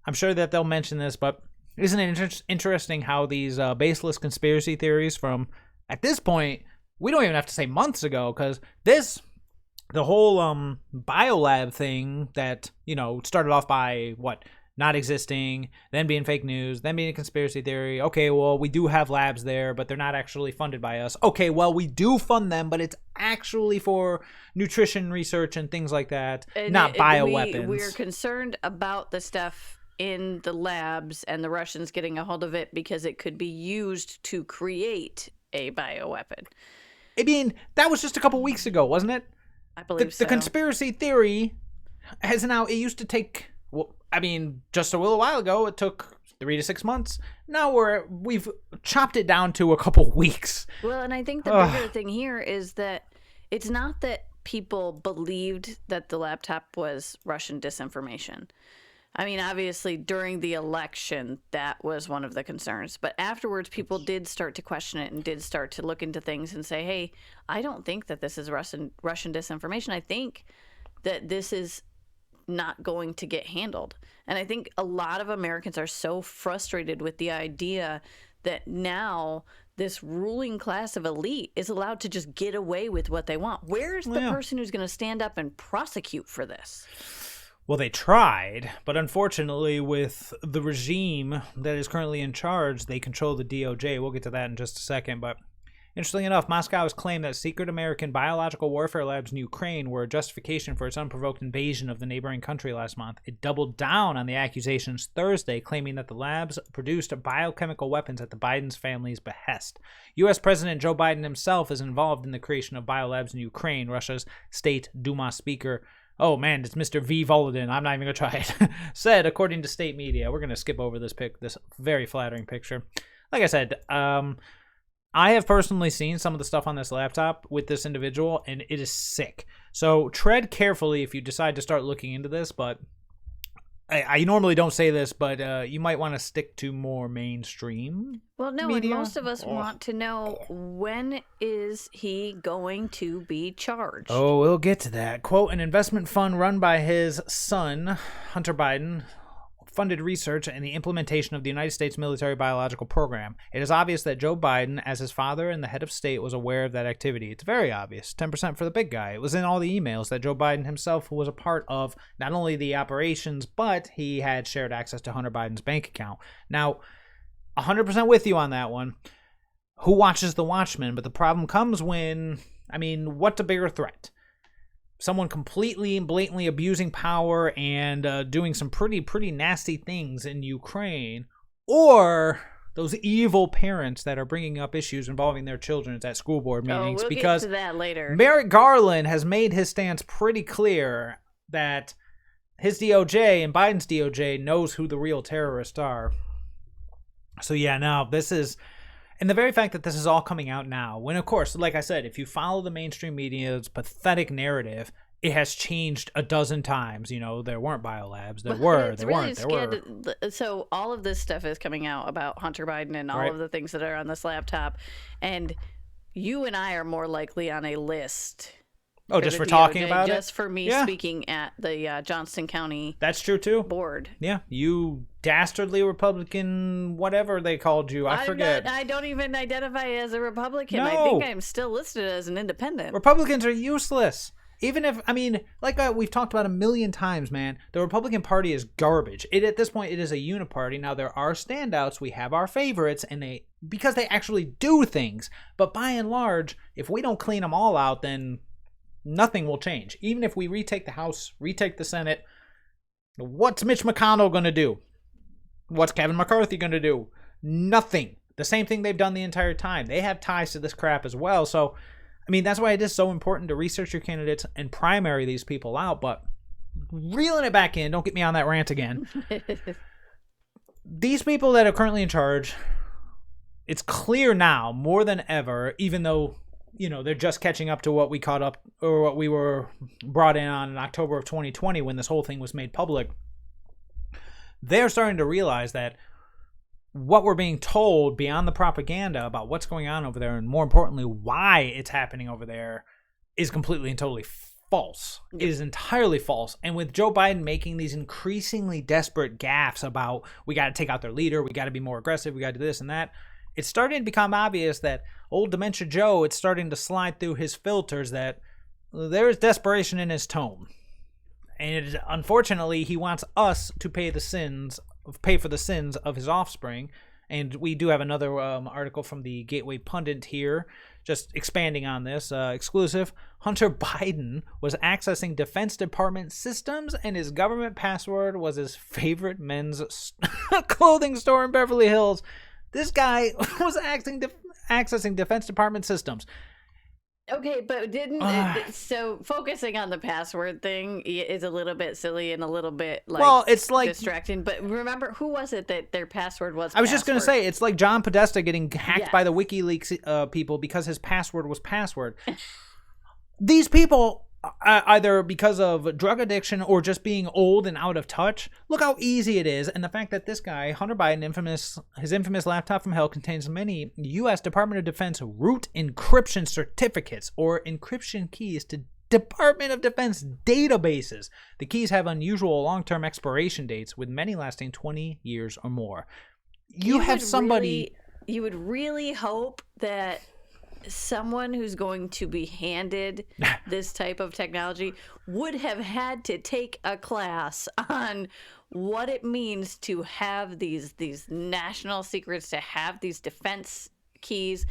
I'm sure that they'll mention this, but isn't it interesting how these baseless conspiracy theories from, at this point, we don't even have to say months ago, because the whole biolab thing that, started off by, not existing, then being fake news, then being a conspiracy theory. Okay, well, we do have labs there, but they're not actually funded by us. Okay, well, we do fund them, but it's actually for nutrition research and things like that, not bioweapons. We're concerned about the stuff in the labs and the Russians getting a hold of it because it could be used to create a bioweapon. I mean, that was just a couple weeks ago, wasn't it? I believe so. The conspiracy theory has now, it used to take, just a little while ago, it took 3 to 6 months. Now we've chopped it down to a couple weeks. Well, and I think the bigger thing here is that it's not that people believed that the laptop was Russian disinformation. I mean, obviously, during the election, that was one of the concerns. But afterwards, people did start to question it and did start to look into things and say, hey, I don't think that this is Russian disinformation. I think that this is not going to get handled. And I think a lot of Americans are so frustrated with the idea that now this ruling class of elite is allowed to just get away with what they want. Where's the person who's going to stand up and prosecute for this? Well, they tried, but unfortunately with the regime that is currently in charge, they control the DOJ. We'll get to that in just a second, but interestingly enough, Moscow has claimed that secret American biological warfare labs in Ukraine were a justification for its unprovoked invasion of the neighboring country last month. It doubled down on the accusations Thursday, claiming that the labs produced biochemical weapons at the Biden's family's behest. U.S. President Joe Biden himself is involved in the creation of biolabs in Ukraine, Russia's State Duma speaker. Oh man, it's Mr. V. Volodin. I'm not even going to try it. Said, according to state media. We're going to skip over this very flattering picture. Like I said, I have personally seen some of the stuff on this laptop with this individual, and it is sick. So tread carefully if you decide to start looking into this, but I normally don't say this, but you might want to stick to more mainstream. Well, no, media. And most of us want to know, when is he going to be charged? Oh, we'll get to that. Quote, an investment fund run by his son, Hunter Biden, funded research and the implementation of the United States military biological program. It is obvious that Joe Biden, as his father and the head of state, was aware of that activity. It's very obvious. 10% for the big guy. It was in all the emails that Joe Biden himself was a part of not only the operations, but he had shared access to Hunter Biden's bank account. Now, 100% with you on that one. Who watches the Watchmen? But the problem comes when, what's a bigger threat? Someone completely and blatantly abusing power and doing some pretty nasty things in Ukraine, or those evil parents that are bringing up issues involving their children at school board meetings. We'll because get to that later. Merrick Garland has made his stance pretty clear that his DOJ and Biden's DOJ knows who the real terrorists are. So yeah, now this is... And the very fact that this is all coming out now, when, of course, like I said, if you follow the mainstream media's pathetic narrative, it has changed a dozen times. There weren't biolabs. There were. So all of this stuff is coming out about Hunter Biden and all of the things that are on this laptop. And you and I are more likely on a list. Oh, just for talking about it? Just for me speaking at the Johnston County That's true, too. board. Yeah, you dastardly Republican, whatever they called you. I forget. I don't even identify as a Republican. No. I think I'm still listed as an independent. Republicans are useless. Even if, we've talked about a million times, man, the Republican Party is garbage. At this point, it is a uniparty. Now, there are standouts. We have our favorites, and because they actually do things. But by and large, if we don't clean them all out, then nothing will change. Even if we retake the House, retake the Senate, what's Mitch McConnell going to do? What's Kevin McCarthy going to do? Nothing. The same thing they've done the entire time. They have ties to this crap as well. So, that's why it is so important to research your candidates and primary these people out. But reeling it back in, don't get me on that rant again. These people that are currently in charge, it's clear now more than ever, even though they're just catching up to what we caught up or what we were brought in on in October of 2020 when this whole thing was made public. They're starting to realize that what we're being told beyond the propaganda about what's going on over there, and more importantly, why it's happening over there, is completely and totally false. It is entirely false. And with Joe Biden making these increasingly desperate gaffes about, we got to take out their leader, we got to be more aggressive, we got to do this and that, it's starting to become obvious that old Dementia Joe, it's starting to slide through his filters that there is desperation in his tone. And unfortunately, he wants us to pay for the sins of his offspring. And we do have another article from the Gateway Pundit here, just expanding on this. Exclusive. Hunter Biden was accessing Defense Department systems, and his government password was his favorite men's clothing store in Beverly Hills. This guy was accessing Defense Department systems. Okay, but so focusing on the password thing is a little bit silly and a little bit it's distracting. But remember, who was it that their password was? I was just going to say, it's like John Podesta getting hacked by the WikiLeaks people because his password was password. These people, either because of drug addiction or just being old and out of touch, look how easy it is. And the fact that this guy, Hunter Biden, his infamous laptop from hell, contains many U.S. Department of Defense root encryption certificates or encryption keys to Department of Defense databases. The keys have unusual long-term expiration dates, with many lasting 20 years or more. You would really hope that someone who's going to be handed this type of technology would have had to take a class on what it means to have these national secrets, to have these defense keys,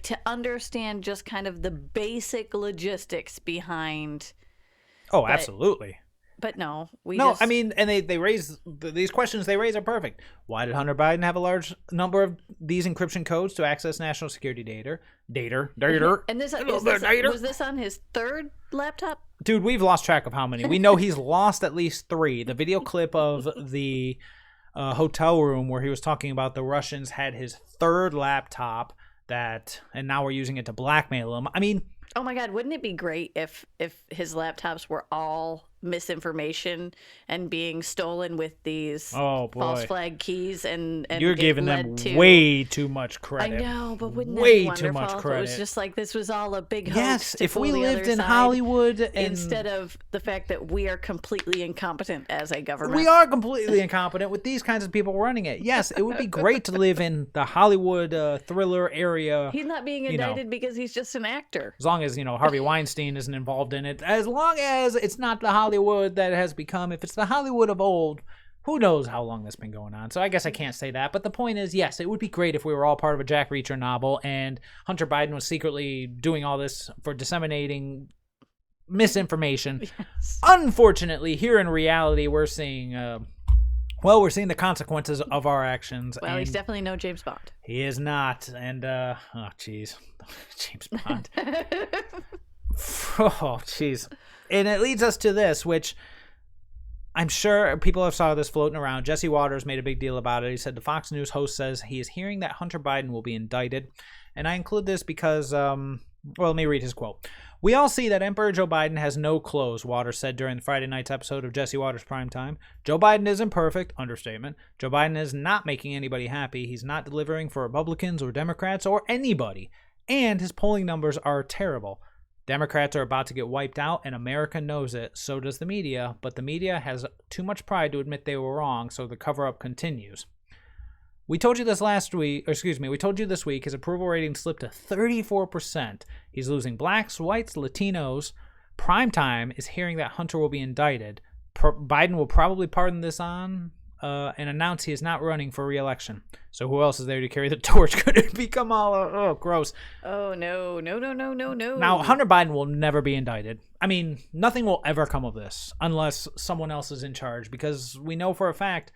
to understand just kind of the basic logistics behind. Oh, absolutely. But no, and they raise these questions they raise are perfect. Why did Hunter Biden have a large number of these encryption codes to access national security data? And was this on his third laptop? Dude, we've lost track of how many. We know he's lost at least 3. The video clip of the hotel room where he was talking about the Russians had his third laptop and now we're using it to blackmail him. Oh my God, wouldn't it be great if his laptops were all misinformation and being stolen with these Oh, boy. false flag keys, and You're it giving them led to, way too much I credit. know, but wouldn't that way be too wonderful much if it credit. was just like this was all a big hoax Yes, to if fool we the lived other in side, Hollywood and instead of the fact that we are completely incompetent as a government. we are completely incompetent with these kinds of people running it. Yes, it would be great to live in the Hollywood thriller area. He's not being you know, indicted because he's just an actor. as long as, Harvey Weinstein isn't involved in it. As long as it's not the Hollywood that it has become. If it's the Hollywood of old, who knows how long that's been going on. So I guess I can't say that. But the point is, yes, it would be great if we were all part of a Jack Reacher novel and Hunter Biden was secretly doing all this for disseminating misinformation. Yes. Unfortunately, here in reality, we're seeing... we're seeing the consequences of our actions. Well, and he's definitely no James Bond. he is not. And, oh, jeez. James Bond. Oh, jeez. And it leads us to this, which I'm sure people have saw this floating around. Jesse Waters made a big deal about it. He said the Fox News host says he is hearing that Hunter Biden will be indicted. And I include this because, let me read his quote. We all see that Emperor Joe Biden has no clothes, Waters said during the Friday night's episode of Jesse Waters Primetime. Joe Biden isn't perfect, understatement. Joe Biden is not making anybody happy. He's not delivering for Republicans or Democrats or anybody. And his polling numbers are terrible. Democrats are about to get wiped out, and America knows it. So does the media, but the media has too much pride to admit they were wrong, so the cover-up continues. We told you this we told you this week his approval rating slipped to 34%. He's losing blacks, whites, Latinos. Primetime is hearing that Hunter will be indicted. Biden will probably pardon this and announce he is not running for re-election. So who else is there to carry the torch? Could it be Kamala? Oh, gross. Oh, no. Now, Hunter Biden will never be indicted. I mean, nothing will ever come of this unless someone else is in charge, because we know for a fact,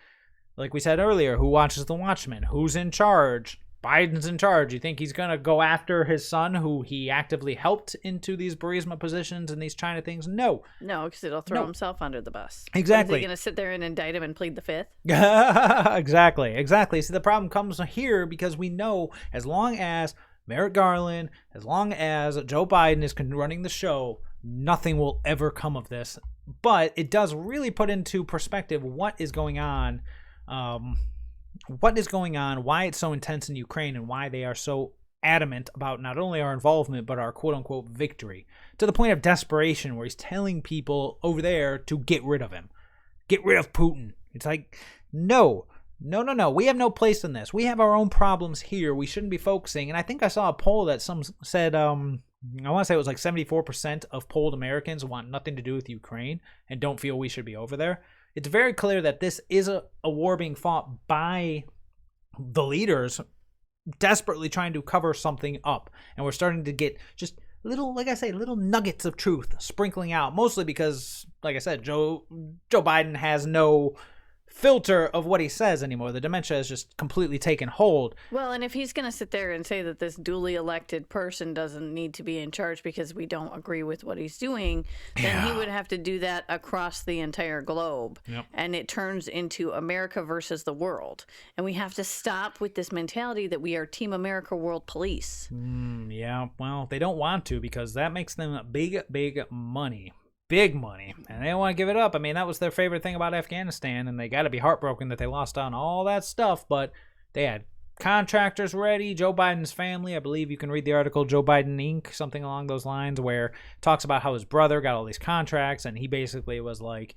like we said earlier, who watches The Watchmen? Who's in charge? Biden's in charge. You think he's going to go after his son, who he actively helped into these Burisma positions and these China things? No. No, because it'll throw himself under the bus. Exactly. Is he going to sit there and indict him and plead the fifth? Exactly. See, the problem comes here because we know as long as Merrick Garland, as long as Joe Biden is running the show, nothing will ever come of this. But it does really put into perspective what is going on. Why it's so intense in Ukraine, and why they are so adamant about not only our involvement, but our quote-unquote victory, to the point of desperation where he's telling people over there to get rid of him. Get rid of Putin. It's like, no. We have no place in this. We have our own problems here. We shouldn't be focusing. And I think I saw a poll that some said, I want to say it was like 74% of polled Americans want nothing to do with Ukraine and don't feel we should be over there. It's very clear that this is a war being fought by the leaders desperately trying to cover something up. And we're starting to get just little nuggets of truth sprinkling out, mostly because, like I said, Joe Biden has no filter of what he says anymore. The dementia has just completely taken hold. Well, and if he's going to sit there and say that this duly elected person doesn't need to be in charge because we don't agree with what he's doing, then he would have to do that across the entire globe. Yep. And it turns into America versus the world. And we have to stop with this mentality that we are Team America World Police. Yeah, well, they don't want to because that makes them big money. Big money, and they don't want to give it up. I mean, that was their favorite thing about Afghanistan, and they got to be heartbroken that they lost on all that stuff, but they had contractors ready. Joe Biden's family, I believe you can read the article, Joe Biden Inc., something along those lines, where it talks about how his brother got all these contracts, and he basically was like,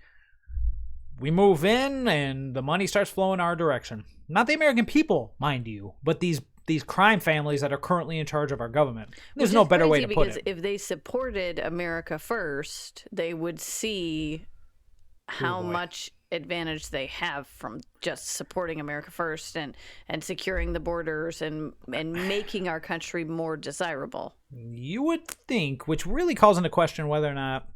we move in, and the money starts flowing our direction. Not the American people, mind you, but these crime families that are currently in charge of our government. There's no better way to put it. Because if they supported America first, they would see how much advantage they have from just supporting America first and securing the borders and making our country more desirable. You would think, which really calls into question whether or not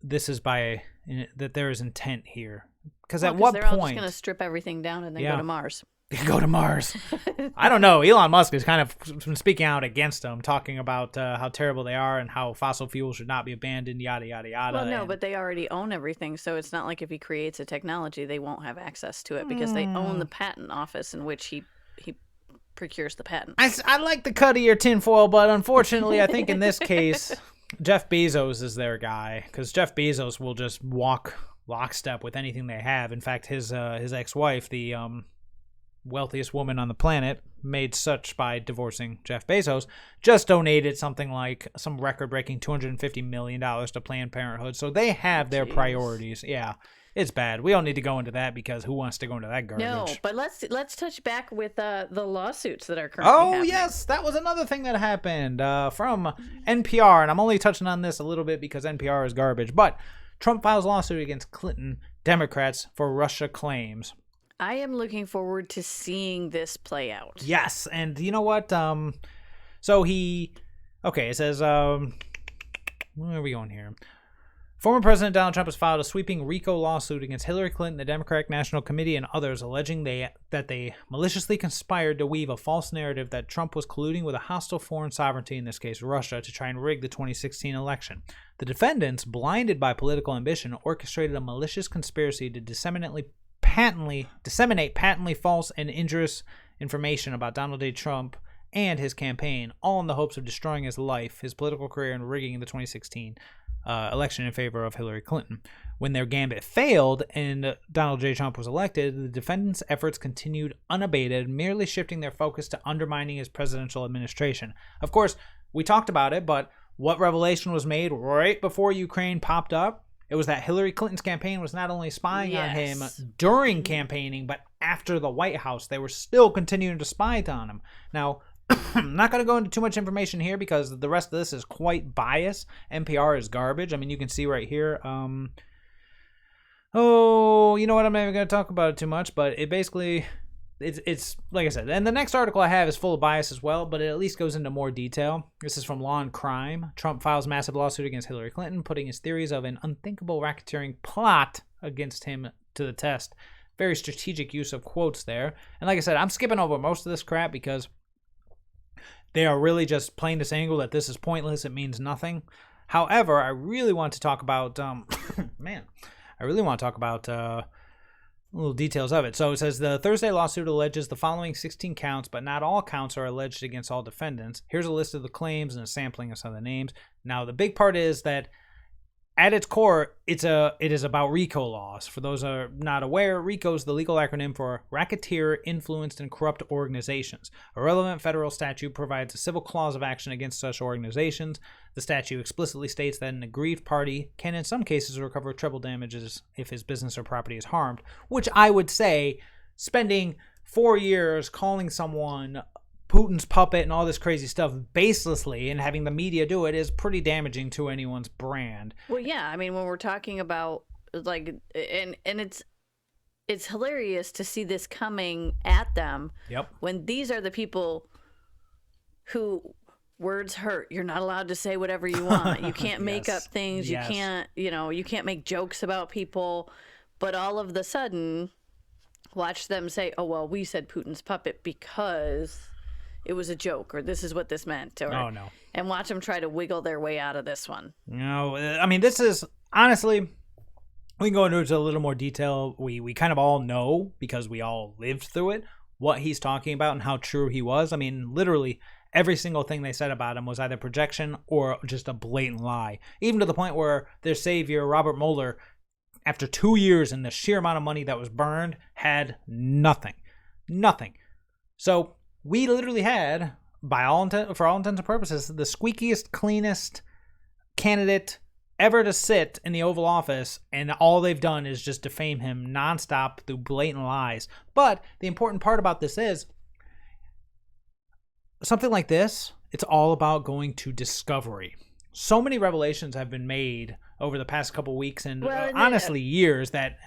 this is that there is intent here. Because at what they're point... all just going to strip everything down and then go to Mars. Go to Mars. I don't know. Elon Musk is kind of speaking out against them, talking about how terrible they are and how fossil fuels should not be abandoned, yada, yada, yada. Well, no, but they already own everything, so it's not like if he creates a technology, they won't have access to it because they own the patent office in which he procures the patent. I like the cut of your tinfoil, but unfortunately, I think in this case, Jeff Bezos is their guy, because Jeff Bezos will just walk lockstep with anything they have. In fact, his ex-wife, the wealthiest woman on the planet, made such by divorcing Jeff Bezos, just donated something like some record-breaking $250 million to Planned Parenthood. So they have their priorities. Yeah, it's bad. We don't need to go into that because who wants to go into that garbage? No, but let's touch back with the lawsuits that are currently happening. Yes, that was another thing that happened from NPR, and I'm only touching on this a little bit because NPR is garbage, but Trump files lawsuit against Clinton Democrats for Russia claims. I am looking forward to seeing this play out. Yes, and you know what? So it says, where are we going here? Former President Donald Trump has filed a sweeping RICO lawsuit against Hillary Clinton, the Democratic National Committee, and others, alleging that they maliciously conspired to weave a false narrative that Trump was colluding with a hostile foreign sovereignty, in this case Russia, to try and rig the 2016 election. The defendants, blinded by political ambition, orchestrated a malicious conspiracy to disseminate patently false and injurious information about Donald J. Trump and his campaign, all in the hopes of destroying his life, his political career, and rigging the 2016 election in favor of Hillary Clinton. When their gambit failed and Donald J. Trump was elected, the defendants' efforts continued unabated, merely shifting their focus to undermining his presidential administration. Of course, we talked about it, but what revelation was made right before Ukraine popped up? It was that Hillary Clinton's campaign was not only spying on him during campaigning, but after the White House. They were still continuing to spy on him. Now, I'm not going to go into too much information here because the rest of this is quite biased. NPR is garbage. I mean, you can see right here. You know what? I'm not even going to talk about it too much, but it basically, it's like I said. And the next article I have is full of bias as well, but it at least goes into more detail. This is from Law and Crime. Trump files massive lawsuit against Hillary Clinton, putting his theories of an unthinkable racketeering plot against him to the test. Very strategic use of quotes there. And like I said, I'm skipping over most of this crap because they are really just playing this angle that this is pointless. It means nothing. However, I really want to talk about, little details of it. So it says the Thursday lawsuit alleges the following 16 counts, but not all counts are alleged against all defendants. Here's a list of the claims and a sampling of some of the names. Now, the big part is that at its core, it is about RICO laws. For those who are not aware, RICO is the legal acronym for Racketeer, Influenced, and Corrupt Organizations. A relevant federal statute provides a civil clause of action against such organizations. The statute explicitly states that an aggrieved party can in some cases recover treble damages if his business or property is harmed, which I would say spending 4 years calling someone Putin's puppet and all this crazy stuff baselessly and having the media do it is pretty damaging to anyone's brand. Well, yeah, I mean, when we're talking about like, and it's hilarious to see this coming at them. Yep. When these are the people who words hurt. You're not allowed to say whatever you want. You can't make up things. You can't, you can't make jokes about people. But all of the sudden, watch them say, "Oh well, we said Putin's puppet because it was a joke, or this is what this meant." Or, oh, no. And watch them try to wiggle their way out of this one. No, I mean, this is, honestly, we can go into a little more detail. We kind of all know, because we all lived through it, what he's talking about and how true he was. I mean, literally, every single thing they said about him was either projection or just a blatant lie. Even to the point where their savior, Robert Mueller, after 2 years and the sheer amount of money that was burned, had nothing. Nothing. So we literally had, for all intents and purposes, the squeakiest, cleanest candidate ever to sit in the Oval Office, and all they've done is just defame him nonstop through blatant lies. But the important part about this is, something like this, it's all about going to discovery. So many revelations have been made over the past couple weeks and honestly years that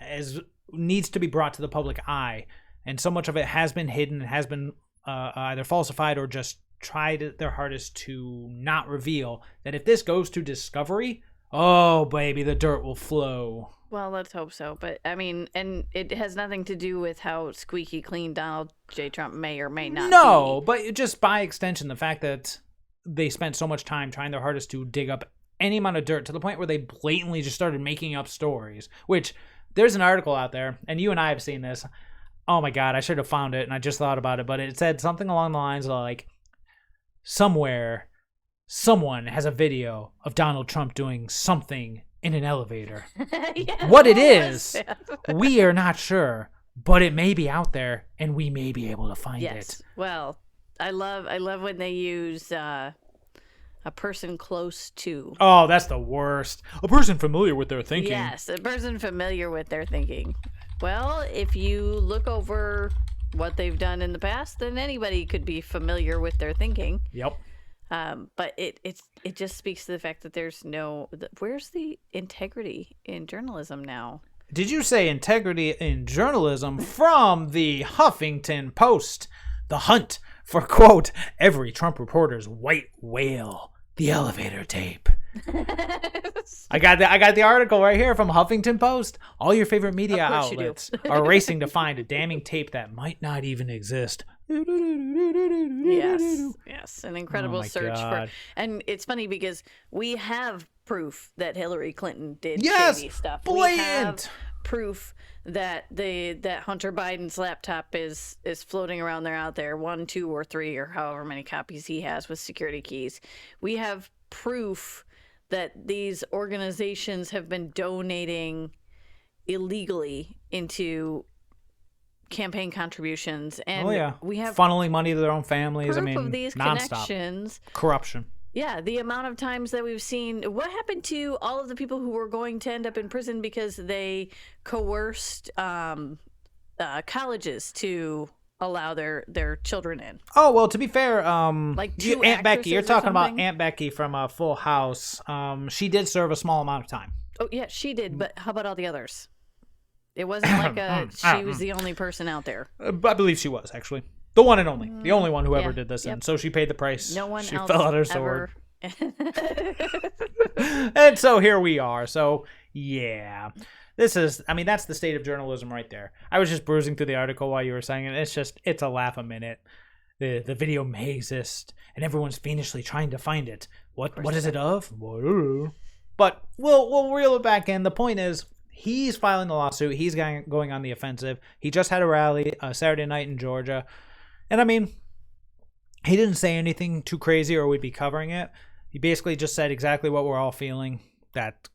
needs to be brought to the public eye. And so much of it has been hidden, has been either falsified or just tried their hardest to not reveal, that if this goes to discovery, oh baby, the dirt will flow. Well, let's hope so. But I mean, and it has nothing to do with how squeaky clean Donald J. Trump may or may not be. But just by extension, the fact that they spent so much time trying their hardest to dig up any amount of dirt to the point where they blatantly just started making up stories, which there's an article out there, and you and I have seen this. Oh my God, I should have found it, and I just thought about it, but it said something along the lines of like, somewhere someone has a video of Donald Trump doing something in an elevator. Yeah, What it what was is, that? we are not sure, but it may be out there, and we may be able to find Yes. it. Well, I love when they use a person close to. Oh, that's the worst. A person familiar with their thinking. Yes, a person familiar with their thinking. Well, if you look over what they've done in the past, then anybody could be familiar with their thinking. Yep. But it just speaks to the fact that there's where's the integrity in journalism now? Did you say integrity in journalism from the Huffington Post? The hunt for, quote, every Trump reporter's white whale, the elevator tape. I got the article right here from Huffington Post. All your favorite media Of course you do. outlets are racing to find a damning tape that might not even exist. Yes, an incredible Oh my search God. and it's funny because we have proof that Hillary Clinton did Yes, shady stuff. blatant. We have proof that that Hunter Biden's laptop is floating around there out there, 1, 2, or 3, or however many copies he has with security keys. We have proof that these organizations have been donating illegally into campaign contributions, and we have funneling money to their own families. proof I mean, of these nonstop connections. corruption. Yeah, the amount of times that we've seen what happened to all of the people who were going to end up in prison because they coerced colleges to allow their children in. Oh, well, to be fair, Like two Aunt Becky, you're actresses or talking about something? Aunt Becky from Full House. She did serve a small amount of time. Oh yeah, she did, but how about all the others? It wasn't like she was the only person out there. I believe she was, actually. The one and only. The only one who ever yeah, did this. yep. And so she paid the price. No one she else fell out her sword. ever. And so here we are. So, yeah. That's the state of journalism right there. I was just bruising through the article while you were saying it. It's a laugh a minute. The video may exist, and everyone's fiendishly trying to find it. What is it of? But we'll reel it back in. The point is, he's filing the lawsuit. He's going on the offensive. He just had a rally Saturday night in Georgia. And I mean, he didn't say anything too crazy or we'd be covering it. He basically just said exactly what we're all feeling, that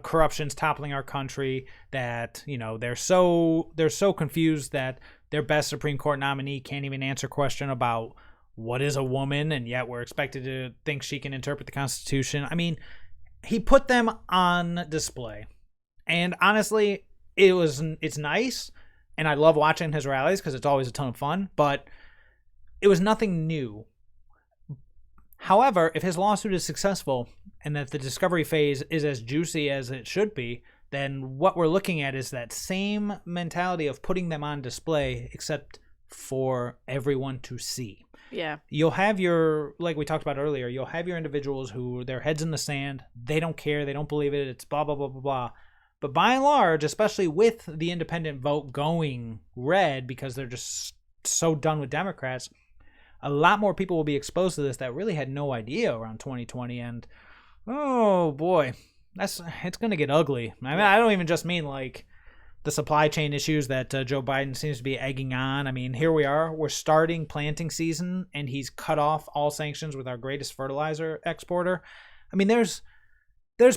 corruption's toppling our country, that, you know, they're so confused that their best Supreme Court nominee can't even answer a question about what is a woman, and yet we're expected to think she can interpret the Constitution. I mean, he put them on display. And honestly, it's nice, and I love watching his rallies because it's always a ton of fun, but it was nothing new. However, if his lawsuit is successful and that the discovery phase is as juicy as it should be, then what we're looking at is that same mentality of putting them on display, except for everyone to see. Yeah. You'll have like we talked about earlier, you'll have your individuals who their heads in the sand, they don't care, they don't believe it, it's blah, blah, blah, blah, blah. But by and large, especially with the independent vote going red because they're just so done with Democrats, a lot more people will be exposed to this that really had no idea around 2020. And, oh boy, it's going to get ugly. I mean, I don't even just mean like the supply chain issues that Joe Biden seems to be egging on. I mean, here we are. We're starting planting season, and he's cut off all sanctions with our greatest fertilizer exporter. I mean, there's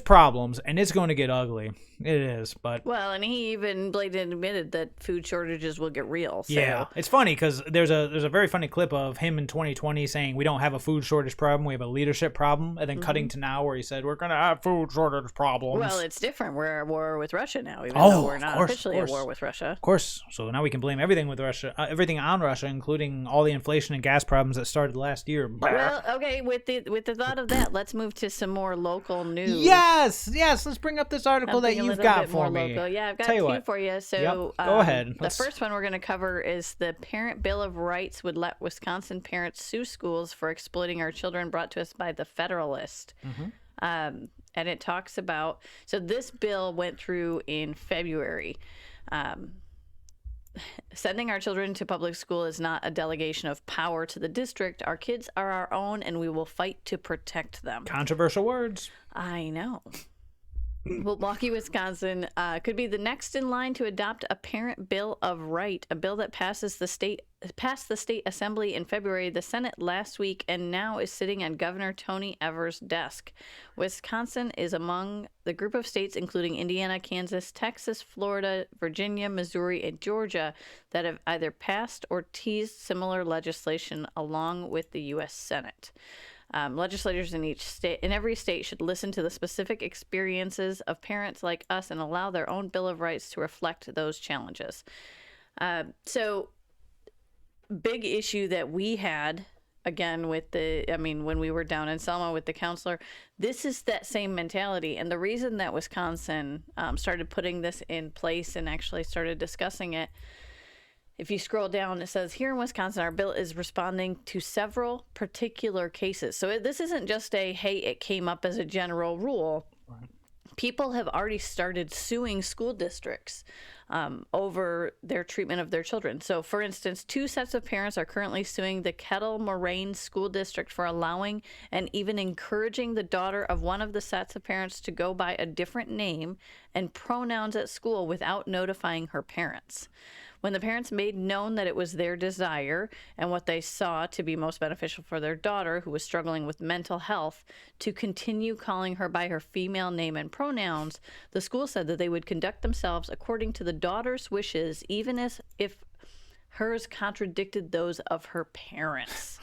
problems, and it's going to get ugly. It is, but Well, and he even blatantly admitted that food shortages will get real. So. yeah, it's funny because there's a very funny clip of him in 2020 saying we don't have a food shortage problem, we have a leadership problem, and then cutting to now where he said we're going to have food shortage problems. Well, it's different. We're at war with Russia now, even Oh, though we're of not course, officially of at course. war with Russia. Of course, so now we can blame everything with Russia, everything on Russia, including all the inflation and gas problems that started last year. Well, okay, with the thought of that, let's move to some more local news. Yes, let's bring up this article that Something a you've little got bit for more me. local. Yeah, I've got Tell you two what. for you. So Yep, go ahead. The first one we're going to cover is the Parent Bill of Rights would let Wisconsin parents sue schools for exploiting our children, brought to us by the Federalist. And it talks about, so this bill went through in February. Sending our children to public school is not a delegation of power to the district. Our kids are our own, and we will fight to protect them. Controversial words. I know. Milwaukee, Wisconsin could be the next in line to adopt a parent bill of right, a bill that passed the state assembly in February, the Senate last week, and now is sitting on Governor Tony Evers' desk. Wisconsin is among the group of states, including Indiana, Kansas, Texas, Florida, Virginia, Missouri, and Georgia, that have either passed or teased similar legislation along with the U.S. Senate. Legislators in every state should listen to the specific experiences of parents like us and allow their own Bill of Rights to reflect those challenges. So, big issue that we had, again, when we were down in Selma with the counselor, this is that same mentality. And the reason that Wisconsin started putting this in place and actually started discussing it, if you scroll down, it says, here in Wisconsin, our bill is responding to several particular cases. So this isn't just hey, it came up as a general rule. Right. People have already started suing school districts over their treatment of their children. So, for instance, 2 sets of parents are currently suing the Kettle Moraine School District for allowing and even encouraging the daughter of one of the sets of parents to go by a different name and pronouns at school without notifying her parents. When the parents made known that it was their desire and what they saw to be most beneficial for their daughter, who was struggling with mental health, to continue calling her by her female name and pronouns, the school said that they would conduct themselves according to the daughter's wishes, even as if hers contradicted those of her parents.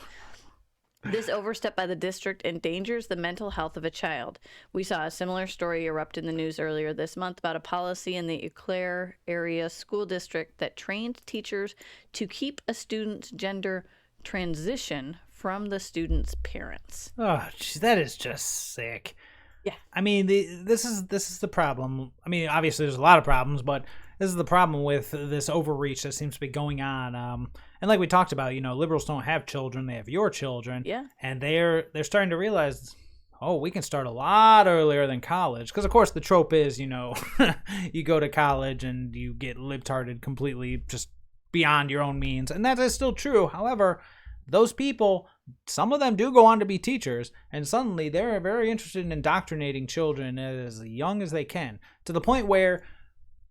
This overstep by the district endangers the mental health of a child. We saw a similar story erupt in the news earlier this month about a policy in the Eau Claire area school district that trained teachers to keep a student's gender transition from the student's parents. Oh, geez, that is just sick. Yeah. I mean, this is the problem. I mean, obviously there's a lot of problems, but this is the problem with this overreach that seems to be going on. And like we talked about, liberals don't have children; they have your children. Yeah. And they're starting to realize, we can start a lot earlier than college. Because of course the trope is, you go to college and you get libtarded completely, just beyond your own means, and that is still true. However, those people, some of them do go on to be teachers, and suddenly they're very interested in indoctrinating children as young as they can, to the point where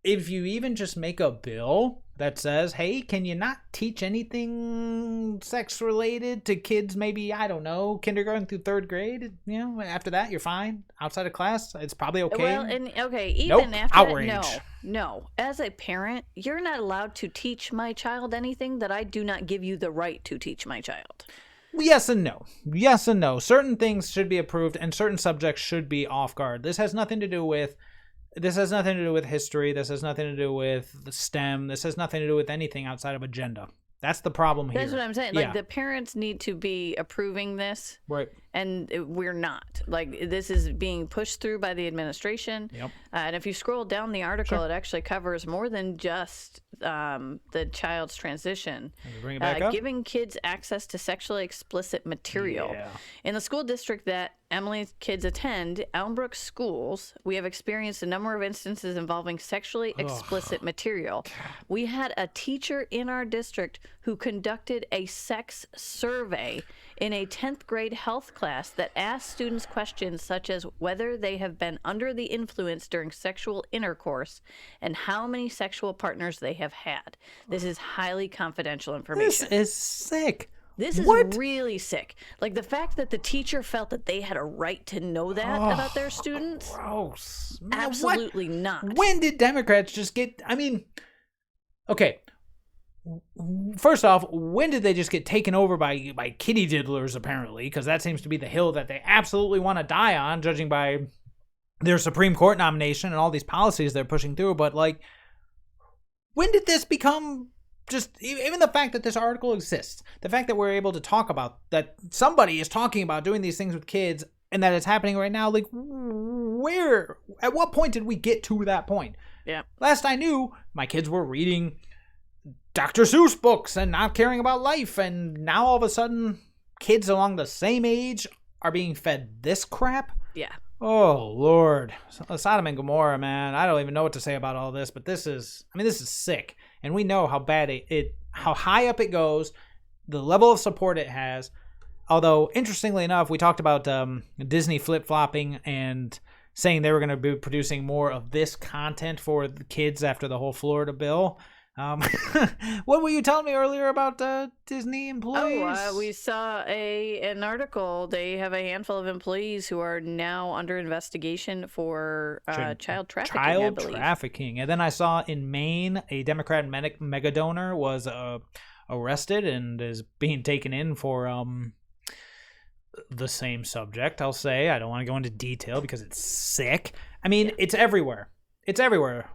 if you even just make a bill that says, hey, can you not teach anything sex-related to kids, maybe, I don't know, kindergarten through 3rd grade? After that, you're fine. Outside of class, it's probably okay. Well, even nope, after outrage. that, no. As a parent, you're not allowed to teach my child anything that I do not give you the right to teach my child. Yes and no. Yes and no. Certain things should be approved, and certain subjects should be off guard. This has nothing to do with history. This has nothing to do with the STEM. This has nothing to do with anything outside of agenda. That's the problem here. That's what I'm saying. Like, the parents need to be approving this. Right. And we're not. Like, this is being pushed through by the administration. Yep. And if you scroll down the article, Sure. It actually covers more than just the child's transition. Bring it back up. Giving kids access to sexually explicit material. Yeah. In the school district that Emily's kids attend, Elmbrook Schools, we have experienced a number of instances involving sexually explicit material. We had a teacher in our district who conducted a sex survey in a 10th grade health class that asked students questions such as whether they have been under the influence during sexual intercourse and how many sexual partners they have had. This is highly confidential information. This is sick. This is really sick. Like, the fact that the teacher felt that they had a right to know that about their students. Gross. Man, absolutely not. When did Democrats just get... I mean, okay. First off, when did they just get taken over by kitty diddlers, apparently? Because that seems to be the hill that they absolutely want to die on, judging by their Supreme Court nomination and all these policies they're pushing through. But, like, when did this become... Just even the fact that this article exists, the fact that we're able to talk about that, somebody is talking about doing these things with kids, and that it's happening right now, like, at what point did we get to that point? Yeah. Last I knew, my kids were reading Dr. Seuss books and not caring about life, and now all of a sudden, kids along the same age are being fed this crap? Yeah. Oh, Lord. Sodom and Gomorrah, man. I don't even know what to say about all this, but this is sick. And we know how bad how high up it goes, the level of support it has. Although, interestingly enough, we talked about Disney flip-flopping and saying they were going to be producing more of this content for the kids after the whole Florida bill. What were you telling me earlier about Disney employees? We saw an article. They have a handful of employees who are now under investigation for child trafficking. I believe. Trafficking. And then I saw in Maine a Democrat mega donor was arrested and is being taken in for the same subject. I'll say I don't want to go into detail because it's sick. I mean, it's everywhere. It's everywhere.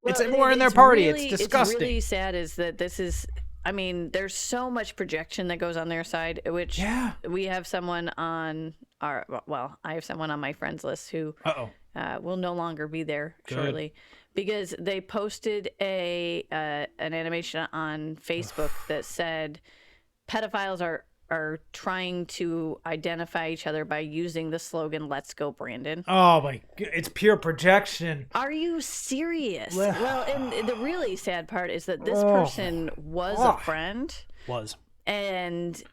Well, it's everywhere in their party. Really, it's disgusting. It's really sad is that this is, I mean, there's so much projection that goes on their side, which we have someone on I have someone on my friends list who will no longer be there shortly because they posted an animation on Facebook that said pedophiles are trying to identify each other by using the slogan "Let's go, Brandon." Oh my! It's pure projection. Are you serious? Well, and the really sad part is that this person was a friend. And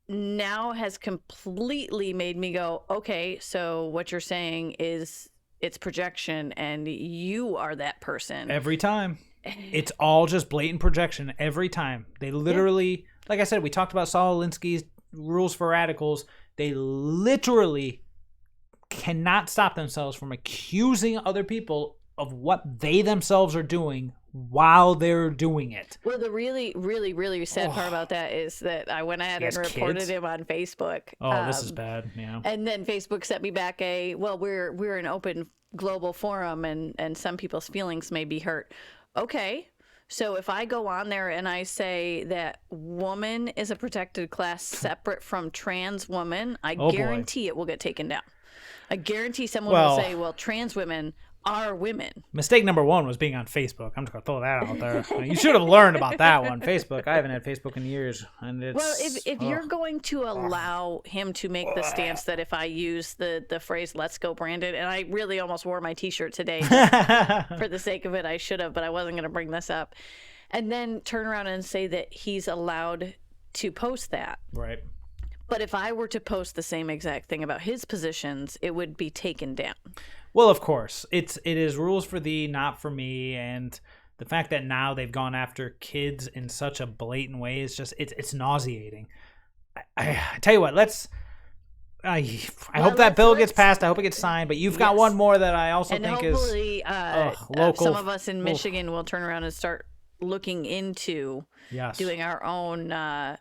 now has completely made me go, okay, so what you're saying is it's projection, and you are that person. Every time. It's all just blatant projection every time. They literally, like I said, we talked about Saul Alinsky's rules for radicals. They literally cannot stop themselves from accusing other people of what they themselves are doing while they're doing it. Well, the really, really, really sad part about that is that I went ahead and reported him on Facebook. Oh, this is bad. Yeah. And then Facebook sent me back we're an open global forum and some people's feelings may be hurt. Okay, so if I go on there and I say that woman is a protected class separate from trans woman, I guarantee it will get taken down. I guarantee someone will say, well, trans women are women. Mistake number one was being on Facebook. I'm just going to throw that out there. You should have learned about that one. Facebook. I haven't had Facebook in years. And it's, well, if you're going to allow him to make the stance that if I use the phrase "Let's go, Brandon," and I really almost wore my T-shirt today for the sake of it. I should have, but I wasn't going to bring this up. And then turn around and say that he's allowed to post that. Right. But if I were to post the same exact thing about his positions, it would be taken down. Well, of course, it is rules for thee, not for me, and the fact that now they've gone after kids in such a blatant way is just it's nauseating. I tell you what, I hope that bill gets passed. I hope it gets signed. But you've got one more that I also think is local. Some of us in Michigan will turn around and start looking into doing our own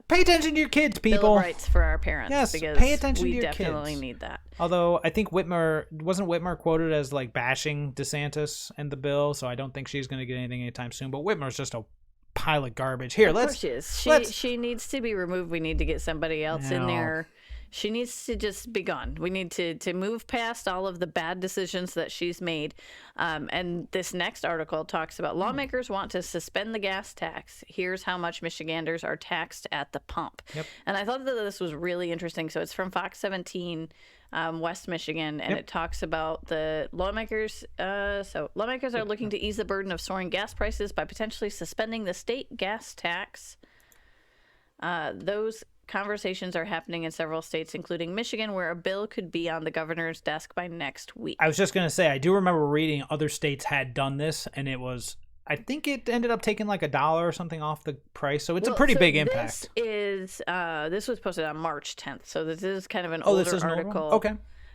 pay attention to your kids, people. Bill of rights for our parents. Yes, because pay attention to your kids. We definitely need that. Although I think wasn't Whitmer quoted as like bashing DeSantis and the bill, so I don't think she's going to get anything anytime soon. But Whitmer's just a pile of garbage. Here, she needs to be removed. We need to get somebody else in there. She needs to just be gone. We need to move past all of the bad decisions that she's made. And this next article talks about lawmakers want to suspend the gas tax. Here's how much Michiganders are taxed at the pump. Yep. And I thought that this was really interesting. So it's from Fox 17, West Michigan, and it talks about the lawmakers. So lawmakers are looking to ease the burden of soaring gas prices by potentially suspending the state gas tax. Those conversations are happening in several states, including Michigan, where a bill could be on the governor's desk by next week. I was just going to say, I do remember reading other states had done this, and it was, I think it ended up taking like $1 or something off the price, so it's a pretty big impact. This was posted on March 10th, so this is kind of an older article. Normal? Okay.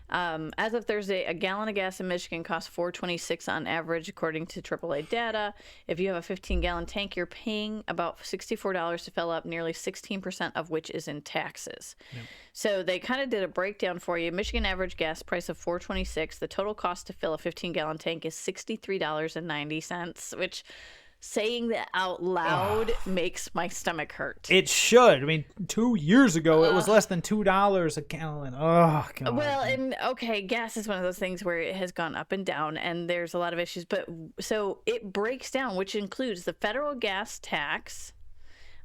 As of Thursday, a gallon of gas in Michigan costs $4.26 on average, according to AAA data. If you have a 15-gallon tank, you're paying about $64 to fill up, nearly 16% of which is in taxes. Yep. So they kind of did a breakdown for you. Michigan average gas price of $4.26. The total cost to fill a 15-gallon tank is $63.90, which... saying that out loud makes my stomach hurt. It should. I mean, 2 years ago, it was less than $2 a gallon. Oh, God. Well, and gas is one of those things where it has gone up and down, and there's a lot of issues. But so it breaks down, which includes the federal gas tax,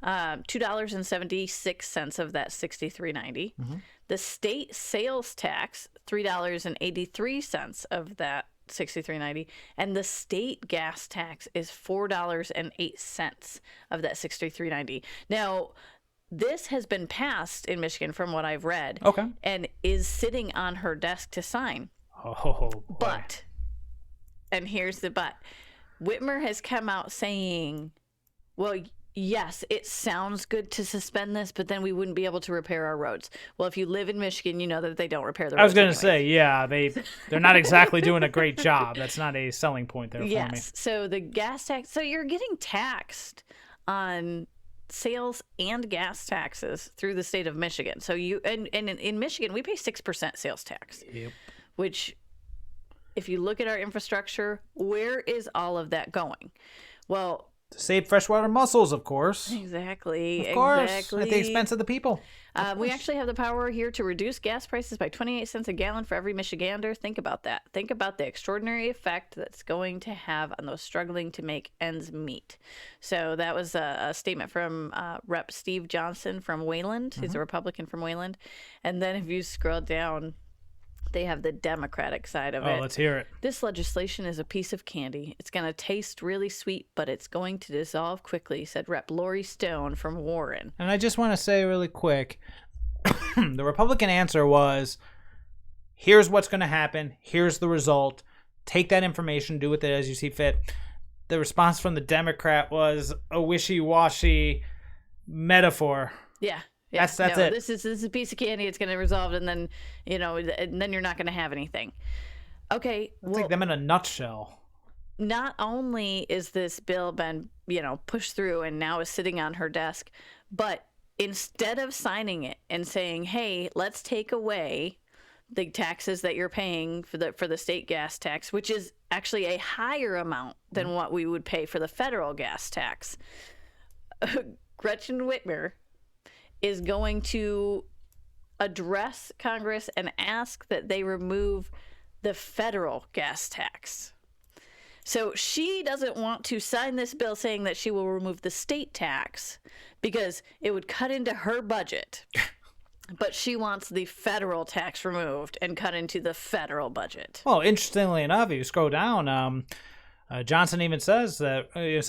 $2.76 of that $63.90. Mm-hmm. The state sales tax, $3.83 of that $63.90, and the state gas tax is $4.08 of that $63.90. Now, this has been passed in Michigan from what I've read, and is sitting on her desk to sign. Oh, boy. But, and here's the but, Whitmer has come out saying, well, yes, it sounds good to suspend this, but then we wouldn't be able to repair our roads. Well, if you live in Michigan, you know that they don't repair the roads. I was going to anyways. say, yeah, they're not exactly doing a great job. That's not a selling point there for me. Yes. So the gas tax, so you're getting taxed on sales and gas taxes through the state of Michigan. So and in Michigan, we pay 6% sales tax. Yep. Which, if you look at our infrastructure, where is all of that going? Well, to save freshwater mussels, of course. Exactly. Of course. Exactly. At the expense of the people. We actually have the power here to reduce gas prices by 28 cents a gallon for every Michigander. Think about that. Think about the extraordinary effect that's going to have on those struggling to make ends meet. So that was a statement from Rep. Steve Johnson from Wayland. He's a Republican from Wayland. And then if you scroll down, they have the Democratic side of it. Oh, let's hear it. This legislation is a piece of candy. It's going to taste really sweet, but it's going to dissolve quickly, said Rep. Lori Stone from Warren. And I just want to say really quick, the Republican answer was, here's what's going to happen. Here's the result. Take that information, do with it as you see fit. The response from the Democrat was a wishy-washy metaphor. Yeah. Yeah, that's it. This is a piece of candy. It's going to resolve, and then and then you're not going to have anything. Okay, It's like them in a nutshell. Not only is this bill been pushed through and now is sitting on her desk, but instead of signing it and saying, "Hey, let's take away the taxes that you're paying for the state gas tax," which is actually a higher amount than what we would pay for the federal gas tax, Gretchen Whitmer is going to address Congress and ask that they remove the federal gas tax. So she doesn't want to sign this bill saying that she will remove the state tax because it would cut into her budget. But she wants the federal tax removed and cut into the federal budget. Well, interestingly enough, if you scroll down, Johnson even says that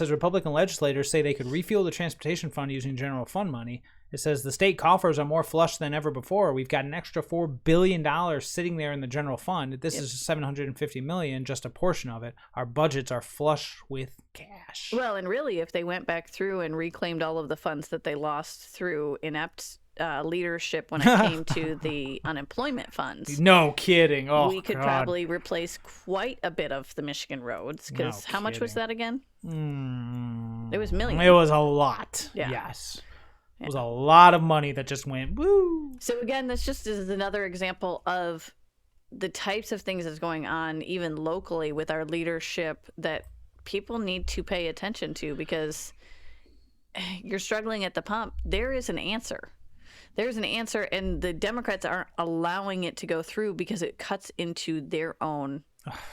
Republican legislators say they could refuel the transportation fund using general fund money. It says the state coffers are more flush than ever before. We've got an extra $4 billion sitting there in the general fund. This is $750 million, just a portion of it. Our budgets are flush with cash. Well, and really, if they went back through and reclaimed all of the funds that they lost through inept leadership when it came to the unemployment funds. No kidding. Oh, we could God. probably replace quite a bit of the Michigan roads. Because how much was that again? It was millions. It was a lot. Yeah. Yes. It was a lot of money that just went woo. So again, this just is another example of the types of things that's going on even locally with our leadership that people need to pay attention to, because you're struggling at the pump. There is an answer. There's an answer, and the Democrats aren't allowing it to go through because it cuts into their own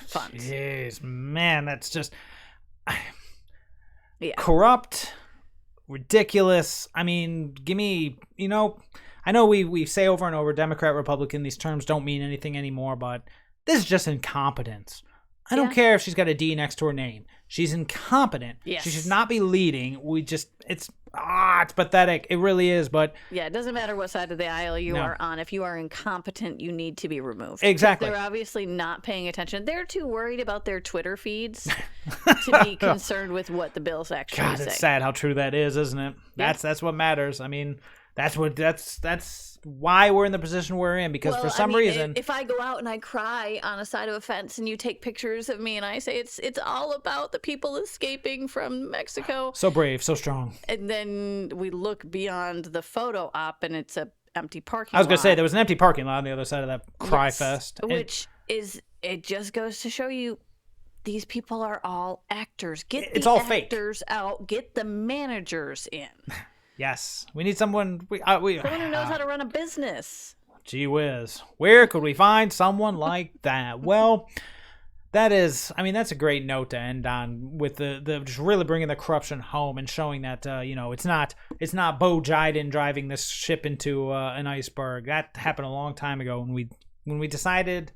funds. Jeez, man, that's just corrupt. Ridiculous. I mean, give me, I know we say over and over, Democrat, Republican, these terms don't mean anything anymore, but this is just incompetence. I don't care if she's got a D next to her name. She's incompetent. Yes. She should not be leading. It's pathetic. It really is, but... Yeah, it doesn't matter what side of the aisle you are on. If you are incompetent, you need to be removed. Exactly. They're obviously not paying attention. They're too worried about their Twitter feeds to be concerned with what the bills actually say. God, it's sad how true that is, isn't it? Yeah. That's what matters. I mean, that's why we're in the position we're in, because for some reason... If I go out and I cry on a side of a fence and you take pictures of me and I say it's all about the people escaping from Mexico. So brave, so strong. And then we look beyond the photo op and it's a empty parking lot. I was going to say, there was an empty parking lot on the other side of that cry fest. Which is, it just goes to show you, these people are all actors. Get it's the all actors out. Get the managers in. Yes. We need someone... Someone who knows how to run a business. Gee whiz. Where could we find someone like that? Well, that's a great note to end on, with the just really bringing the corruption home and showing that, it's not Bo Jiden driving this ship into an iceberg. That happened a long time ago when we decided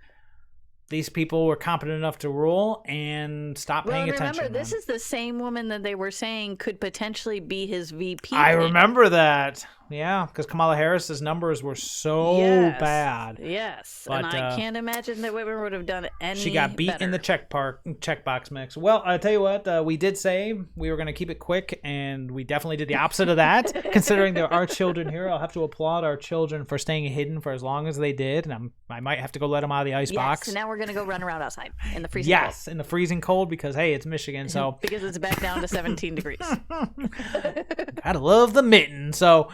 these people were competent enough to rule and stop paying attention. Remember, this is the same woman that they were saying could potentially be his VP. I remember that. Yeah, because Kamala Harris's numbers were so bad. Yes, but, and I can't imagine that women would have done any She got beat better. in the checkbox mix. Well, I tell you what, we did say we were going to keep it quick, and we definitely did the opposite of that. Considering there are children here, I'll have to applaud our children for staying hidden for as long as they did, and I might have to go let them out of the ice box. Yes, now we're going to go run around outside in the freezing cold. Yes, in the freezing cold because, hey, it's Michigan, so... because it's back down to 17 degrees. Gotta love the mitten, so...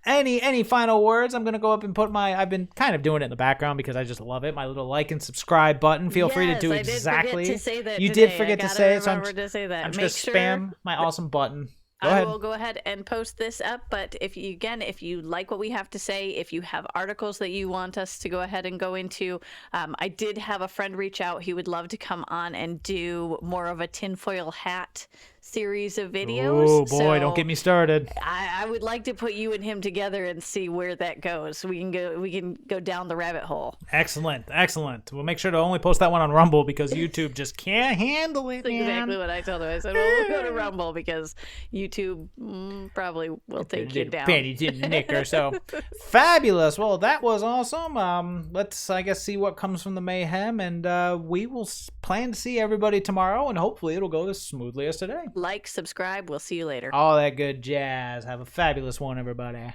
Any final words? I'm gonna go up and put I've been kind of doing it in the background because I just love it. My little like and subscribe button. Feel free to do exactly. I did forget to say that. You today. did forget to say it, so I'm just gonna spam my awesome button. I will go ahead and post this up, but if you like what we have to say, if you have articles that you want us to go ahead and go into, I did have a friend reach out. He would love to come on and do more of a tinfoil hat series of videos. Oh boy, don't get me started. I would like to put you and him together and see where that goes. We can go down the rabbit hole. Excellent. We'll make sure to only post that one on Rumble because YouTube just can't handle it. That's exactly what I told him. I said, well, we'll go to Rumble because YouTube probably will take you down. Panties in the knicker. So fabulous. Well, that was awesome. Let's, I guess, see what comes from the mayhem, and we will plan to see everybody tomorrow, and hopefully it'll go as smoothly as today. Like, subscribe. We'll see you later. All that good jazz. Have a fabulous one, everybody.